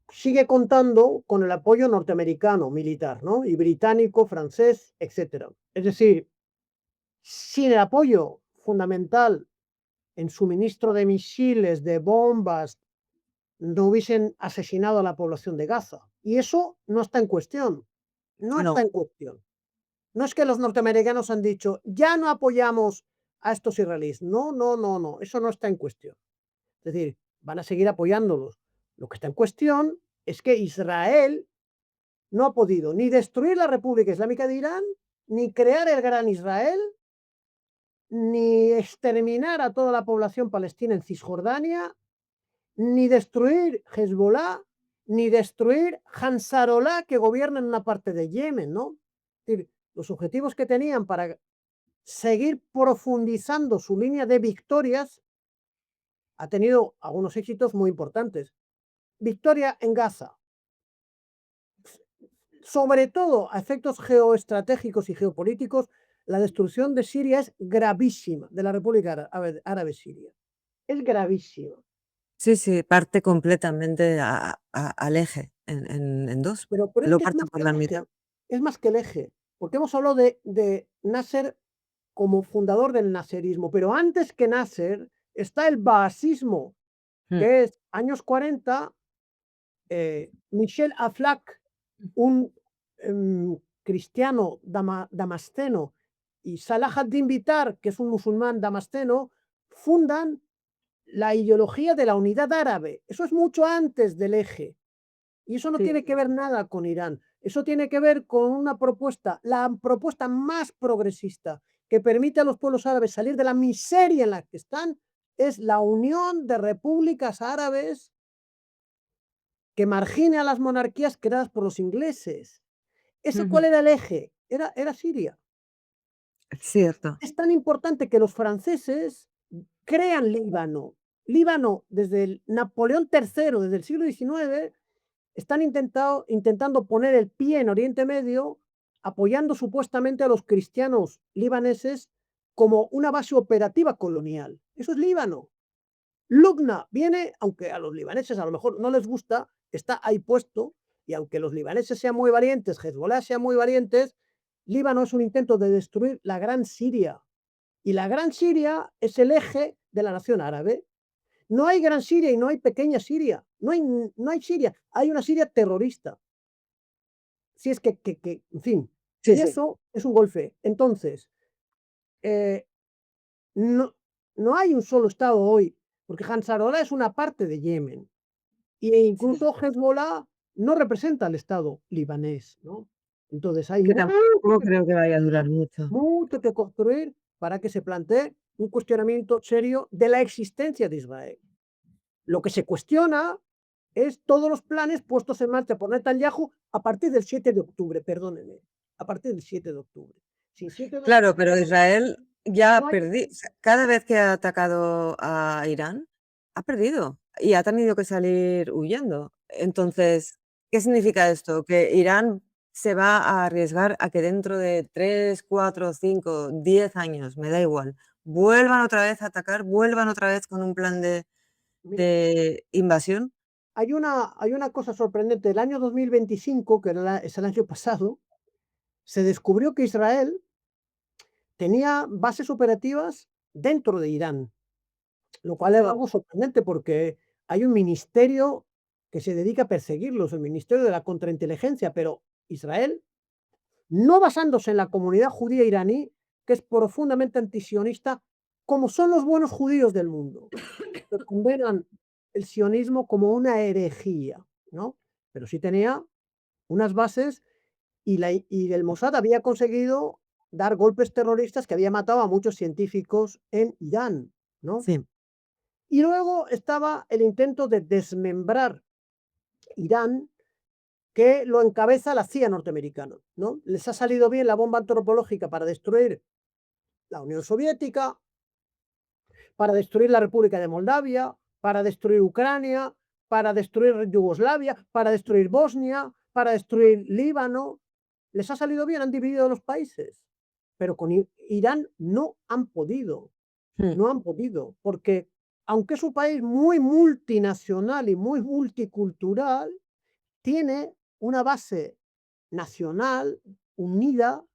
sigue contando con el apoyo norteamericano militar, ¿no? Y británico, francés, etcétera. Es decir, sin el apoyo fundamental en suministro de misiles, de bombas, no hubiesen asesinado a la población de Gaza. Y eso no está en cuestión. No está No. en cuestión. No es que los norteamericanos han dicho, ya no apoyamos a estos israelíes. No, no, no, no. Eso no está en cuestión. Es decir, van a seguir apoyándolos. Lo que está en cuestión es que Israel no ha podido ni destruir la República Islámica de Irán, ni crear el Gran Israel, ni exterminar a toda la población palestina en Cisjordania, ni destruir Hezbollah, ni destruir Ansarollah, que gobierna en una parte de Yemen, ¿no? Es decir, los objetivos que tenían para seguir profundizando su línea de victorias ha tenido algunos éxitos muy importantes. Victoria en Gaza, sobre todo a efectos geoestratégicos y geopolíticos, la destrucción de Siria es gravísima, de la República Árabe Siria. Es gravísima. Sí, sí, parte completamente al eje en 2, Pero es lo que es parte más por que la el eje, mitad. es más que el eje, porque hemos hablado de Nasser como fundador del naserismo, pero antes que Nasser está el baasismo, Mm, que es años 40, Michel Aflaq, un cristiano damasceno, y Salah ad-Din Bitar, que es un musulmán damasceno, fundan la ideología de la unidad árabe. Eso es mucho antes del eje. Y eso no sí, tiene que ver nada con Irán. Eso tiene que ver con una propuesta, la propuesta más progresista que permite a los pueblos árabes salir de la miseria en la que están, es la unión de repúblicas árabes que margine a las monarquías creadas por los ingleses. ¿Eso cuál ujú, era el eje? Era Siria. cierto. Es tan importante que los franceses crean Líbano. Líbano, desde el Napoleón III, desde el siglo XIX, están intentando poner el pie en Oriente Medio, apoyando supuestamente a los cristianos libaneses como una base operativa colonial. Eso es Líbano. Lubna viene, aunque a los libaneses a lo mejor no les gusta, está ahí puesto, y aunque los libaneses sean muy valientes, Hezbollah sean muy valientes, Líbano es un intento de destruir la Gran Siria. Y la Gran Siria es el eje de la nación árabe. No hay Gran Siria y no hay pequeña Siria. No hay Siria. Hay una Siria terrorista. Si es que, en fin. Sí, Y sí. eso es un golpe. Entonces, eh, no, no hay un solo Estado hoy, porque Ansarollah es una parte de Yemen. E Sí. incluso Hezbollah no representa al Estado libanés, ¿no? Entonces hay Que mucho, tampoco creo que vaya a durar mucho. mucho que construir para que se plantee un cuestionamiento serio de la existencia de Israel. Lo que se cuestiona es todos los planes puestos en marcha por Netanyahu a partir del 7 de octubre, perdónenme, a partir del 7 de octubre. Sin 7 de Claro, octubre pero Israel ya no ha hay. perdido. Cada vez que ha atacado a Irán, ha perdido y ha tenido que salir huyendo. Entonces, ¿qué significa esto? Que Irán se va a arriesgar a que dentro de 3, 4, 5, 10 años, me da igual, vuelvan otra vez a atacar, vuelvan otra vez con un plan Mira, de invasión. hay una cosa sorprendente. El año 2025, que es el año pasado, se descubrió que Israel tenía bases operativas dentro de Irán, lo cual es Fua. algo sorprendente porque hay un ministerio que se dedica a perseguirlos, el Ministerio de la Contrainteligencia, pero Israel, no basándose en la comunidad judía iraní, que es profundamente antisionista, como son los buenos judíos del mundo, que condenan el sionismo como una herejía, ¿no? Pero sí tenía unas bases, y el Mossad había conseguido dar golpes terroristas que había matado a muchos científicos en Irán, ¿no? Sí, Y luego estaba el intento de desmembrar Irán, que lo encabeza la CIA norteamericana, ¿no? Les ha salido bien la bomba antropológica para destruir la Unión Soviética, para destruir la República de Moldavia, para destruir Ucrania, para destruir Yugoslavia, para destruir Bosnia, para destruir Líbano. Les ha salido bien, han dividido los países, pero con Irán no han podido, mm, no han podido, porque aunque es un país muy multinacional y muy multicultural, tiene una base nacional unida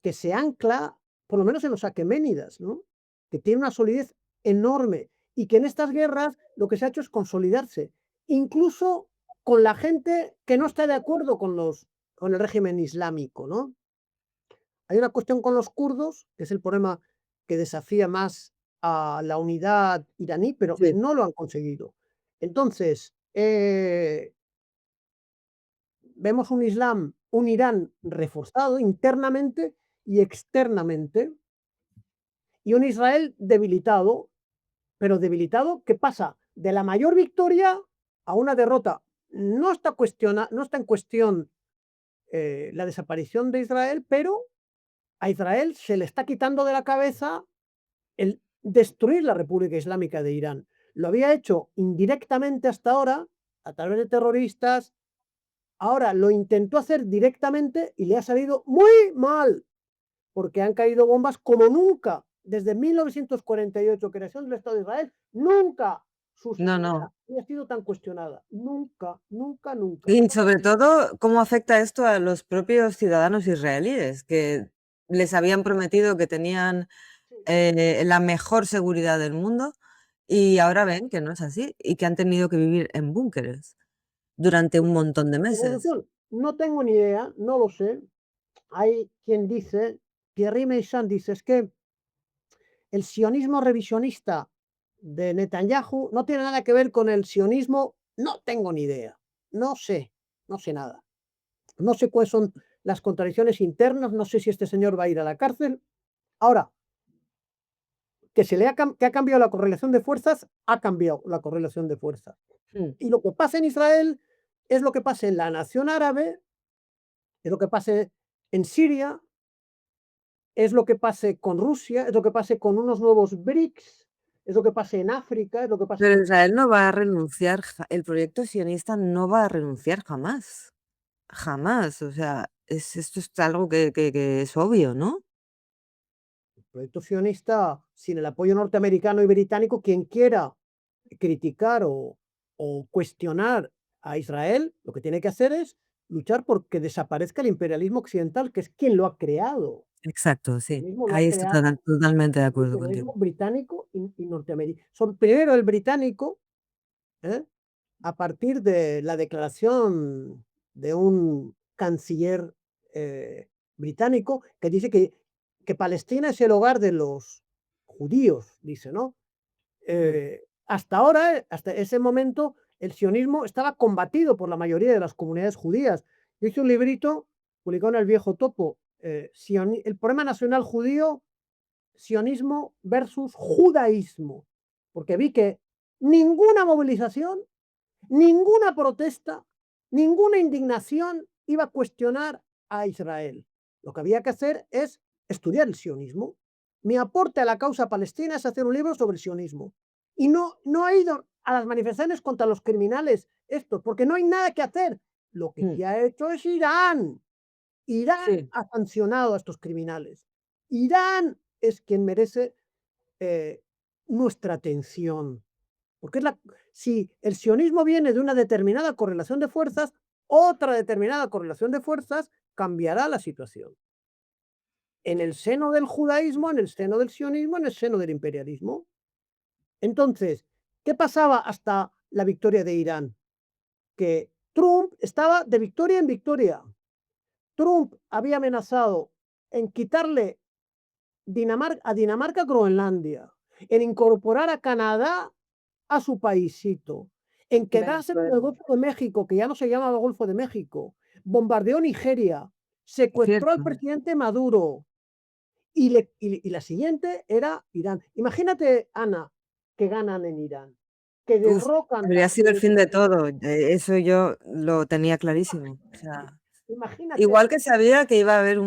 que se ancla, por lo menos en los aqueménidas, ¿no? Que tiene una solidez enorme y que en estas guerras lo que se ha hecho es consolidarse, incluso con la gente que no está de acuerdo con el régimen islámico, ¿no? Hay una cuestión con los kurdos, que es el problema que desafía más a la unidad iraní, pero sí. no lo han conseguido. Entonces, vemos un Islam, un Irán reforzado internamente y externamente, y un Israel debilitado, pero debilitado que pasa de la mayor victoria a una derrota. No está en cuestión la desaparición de Israel, pero a Israel se le está quitando de la cabeza el destruir la República Islámica de Irán. Lo había hecho indirectamente hasta ahora, a través de terroristas. Ahora lo intentó hacer directamente y le ha salido muy mal, porque han caído bombas como nunca. Desde 1948, creación del Estado de Israel, nunca su No, seguridad no. había sido tan cuestionada. Nunca, nunca, nunca. Y sobre todo, ¿cómo afecta esto a los propios ciudadanos israelíes que les habían prometido que tenían Sí. la mejor seguridad del mundo y ahora ven que no es así y que han tenido que vivir en búnkeres durante un montón de En meses? conclusión, no tengo ni idea, no lo sé. Hay quien dice, Thierry Meyssan dice, es que el sionismo revisionista de Netanyahu no tiene nada que ver con el sionismo, no tengo ni idea, no sé, no sé nada. No sé cuáles son las contradicciones internas, no sé si este señor va a ir a la cárcel. Ahora, que ha cambiado la correlación de fuerzas, ha cambiado la correlación de fuerzas. Mm. Y lo que pasa en Israel es lo que pasa en la nación árabe, es lo que pasa en Siria, es lo que pase con Rusia, es lo que pase con unos nuevos BRICS, es lo que pase en África, es lo que pase Pero en... Israel no va a renunciar, el proyecto sionista no va a renunciar jamás, jamás. O sea, esto es algo que es obvio, ¿no? El proyecto sionista, sin el apoyo norteamericano y británico, quien quiera criticar o cuestionar a Israel, lo que tiene que hacer es luchar porque desaparezca el imperialismo occidental, que es quien lo ha creado. Exacto, El sí. mismo lo ha Ahí estoy creado totalmente de el acuerdo imperialismo contigo. británico y norteamericano. Son primero el británico, ¿eh? A partir de la declaración de un canciller británico que dice que Palestina es el hogar de los judíos, dice, ¿no? Mm. Hasta ahora, hasta ese momento, el sionismo estaba combatido por la mayoría de las comunidades judías. Yo hice un librito publicado en El Viejo Topo, el problema nacional judío, sionismo versus judaísmo, porque vi que ninguna movilización, ninguna protesta, ninguna indignación iba a cuestionar a Israel. Lo que había que hacer es estudiar el sionismo. Mi aporte a la causa palestina es hacer un libro sobre el sionismo. Y no he ido a las manifestaciones contra los criminales estos, porque no hay nada que hacer. Lo que Mm. sí ha hecho es Irán. Irán Sí. ha sancionado a estos criminales. Irán es quien merece eh, nuestra atención. Porque si el sionismo viene de una determinada correlación de fuerzas, otra determinada correlación de fuerzas cambiará la situación. En el seno del judaísmo, en el seno del sionismo, en el seno del imperialismo. Entonces, ¿qué pasaba hasta la victoria de Irán? Que Trump estaba de victoria en victoria. Trump había amenazado en quitarle a Dinamarca, Groenlandia, en incorporar a Canadá a su paísito, en quedarse con el Venezuela. Golfo de México, que ya no se llamaba Golfo de México, bombardeó Nigeria, secuestró al Cierto. presidente Maduro y la siguiente era Irán. Imagínate, Ana, que ganan en Irán, que Uf, derrocan habría sido el también. fin de todo. Eso yo lo tenía clarísimo. O sea, Imagínate, igual que sabía que iba a haber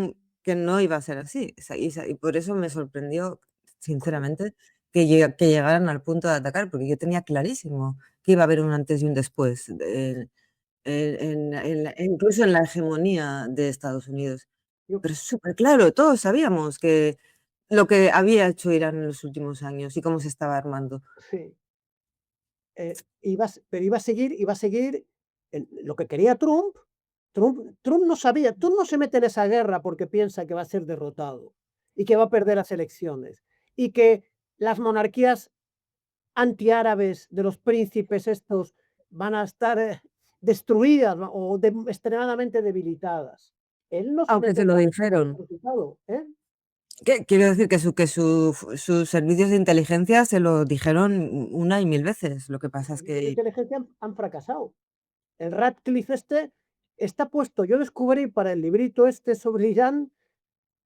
que no iba a ser así. O sea, y por eso me sorprendió, sinceramente, que llegaran al punto de atacar, porque yo tenía clarísimo que iba a haber un antes y un después, incluso en la hegemonía de Estados Unidos. yo, Pero es súper claro, todos sabíamos que lo que había hecho Irán en los últimos años y cómo se estaba armando. sí, pero iba a seguir lo que quería Trump. Trump no sabía, Trump no se mete en esa guerra porque piensa que va a ser derrotado y que va a perder las elecciones y que las monarquías antiárabes de los príncipes estos van a estar destruidas o extremadamente debilitadas. Él no se Aunque mete se en lo la dijeron. resultado, ¿eh? Quiero decir sus servicios de inteligencia se lo dijeron una y mil veces. Lo que Los pasa es servicios de que inteligencia han fracasado. El Radcliffe este está puesto, yo descubrí para el librito este sobre Irán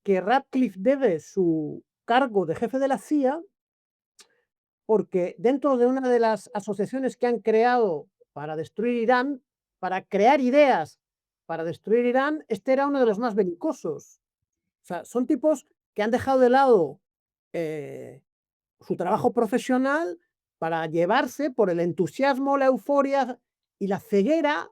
que Radcliffe debe su cargo de jefe de la CIA porque dentro de una de las asociaciones que han creado para destruir Irán, para crear ideas para destruir Irán, este era uno de los más belicosos. O sea, son tipos que han dejado de lado eh, su trabajo profesional para llevarse por el entusiasmo, la euforia y la ceguera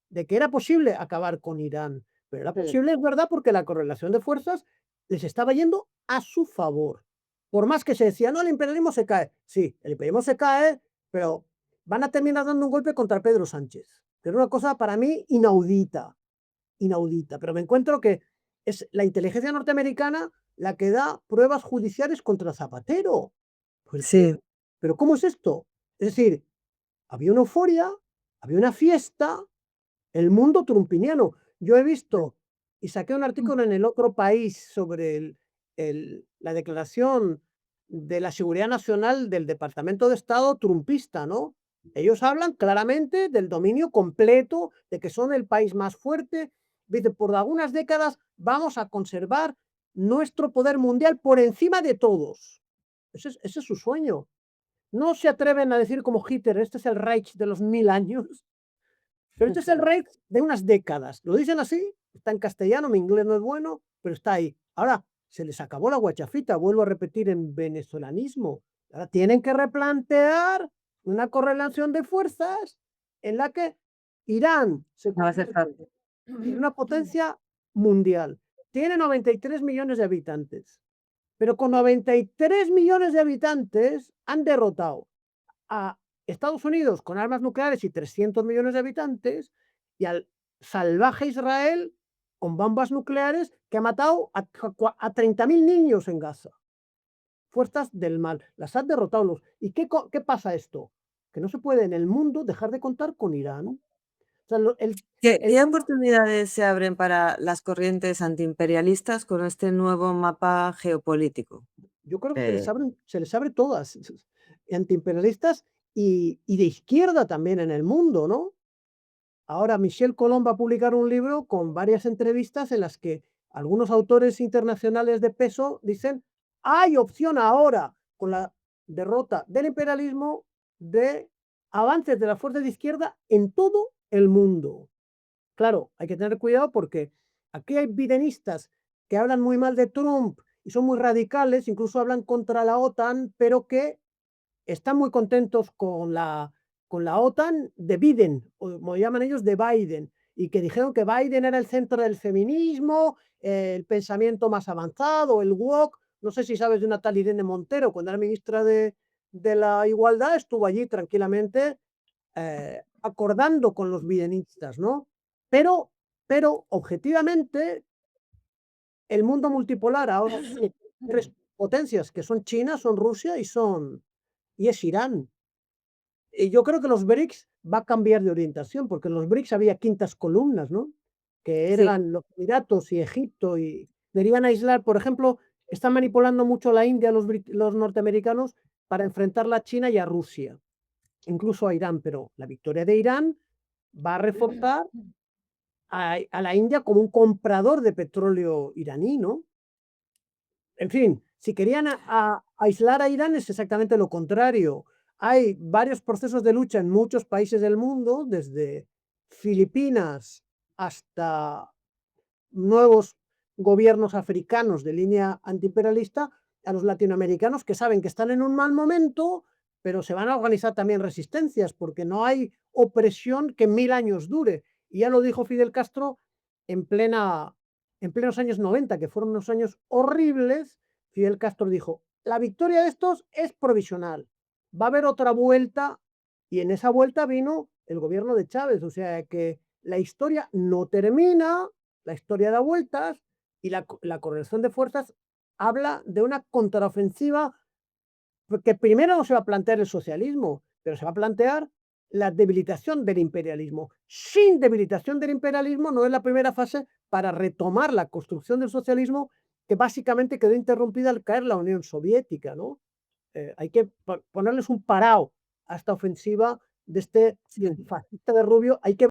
de que era posible acabar con Irán. Pero era Sí. posible, es verdad, porque la correlación de fuerzas les estaba yendo a su favor. Por más que se decía, no, el imperialismo se cae. Sí, el imperialismo se cae, pero van a terminar dando un golpe contra Pedro Sánchez. Que era una cosa para mí inaudita, inaudita. Pero me encuentro que es la inteligencia norteamericana la que da pruebas judiciales contra Zapatero. Pues, Sí, pero ¿cómo es esto? Es decir, había una euforia, había una fiesta, el mundo trumpiniano. Yo he visto y saqué un artículo en El Otro País sobre la declaración de la seguridad nacional del Departamento de Estado trumpista, ¿no? Ellos hablan claramente del dominio completo, de que son el país más fuerte. Dice, por algunas décadas vamos a conservar nuestro poder mundial por encima de todos. Ese es su sueño. No se atreven a decir como Hitler, este es el Reich de los 1000 años, pero este es el Reich de unas décadas. Lo dicen así, está en castellano, mi inglés no es bueno, pero está ahí. Ahora, se les acabó la guachafita, vuelvo a repetir en venezolanismo. Ahora tienen que replantear una correlación de fuerzas en la que Irán se no va a ser convierte fácil. en una potencia mundial. Tiene 93 millones de habitantes, pero con 93 millones de habitantes han derrotado a Estados Unidos con armas nucleares y 300 millones de habitantes y al salvaje Israel con bombas nucleares que ha matado a 30.000 niños en Gaza. Fuerzas del mal, las han derrotado. ¿Y qué pasa esto? Que no se puede en el mundo dejar de contar con Irán. O sea, ¿Qué oportunidades se abren para las corrientes antiimperialistas con este nuevo mapa geopolítico? yo creo que Eh, se les abre todas, antiimperialistas y de izquierda también en el mundo, ¿no? Ahora Michel Colomb va a publicar un libro con varias entrevistas en las que algunos autores internacionales de peso dicen, hay opción ahora, con la derrota del imperialismo, de avances de la fuerza de izquierda en todo el mundo. Claro, hay que tener cuidado porque aquí hay bidenistas que hablan muy mal de Trump y son muy radicales, incluso hablan contra la OTAN, pero que están muy contentos con la OTAN de Biden, o como llaman ellos, de Biden, y que dijeron que Biden era el centro del feminismo, el pensamiento más avanzado, el woke. No sé si sabes de una tal Irene Montero, cuando era ministra de la Igualdad, estuvo allí tranquilamente acordando con los bidenistas, ¿no? Pero, pero objetivamente, el mundo multipolar ahora tiene tres potencias que son China, son Rusia y es Irán. Y yo creo que los BRICS va a cambiar de orientación, porque en los BRICS había quintas columnas, ¿no? Que sí, eran los Emiratos y Egipto y derivan a aislar, por ejemplo, están manipulando mucho la India, los norteamericanos, para enfrentar a China y a Rusia, incluso a Irán, pero la victoria de Irán va a reforzar a la India como un comprador de petróleo iraní, ¿no? En fin, si querían aislar a Irán es exactamente lo contrario. Hay varios procesos de lucha en muchos países del mundo, desde Filipinas hasta nuevos gobiernos africanos de línea antiimperialista, a los latinoamericanos que saben que están en un mal momento, pero se van a organizar también resistencias, porque no hay opresión que 1000 años dure. Y ya lo dijo Fidel Castro en, plena, en plenos años 90, que fueron unos años horribles. Fidel Castro dijo, la victoria de estos es provisional, va a haber otra vuelta, y en esa vuelta vino el gobierno de Chávez, o sea que la historia no termina, la historia da vueltas y la correlación de fuerzas habla de una contraofensiva que primero no se va a plantear el socialismo, pero se va a plantear la debilitación del imperialismo. Sin debilitación del imperialismo no es la primera fase para retomar la construcción del socialismo que básicamente quedó interrumpida al caer la Unión Soviética, ¿no? Hay que ponerles un parao a esta ofensiva de este Sí. fascista de Rubio, hay que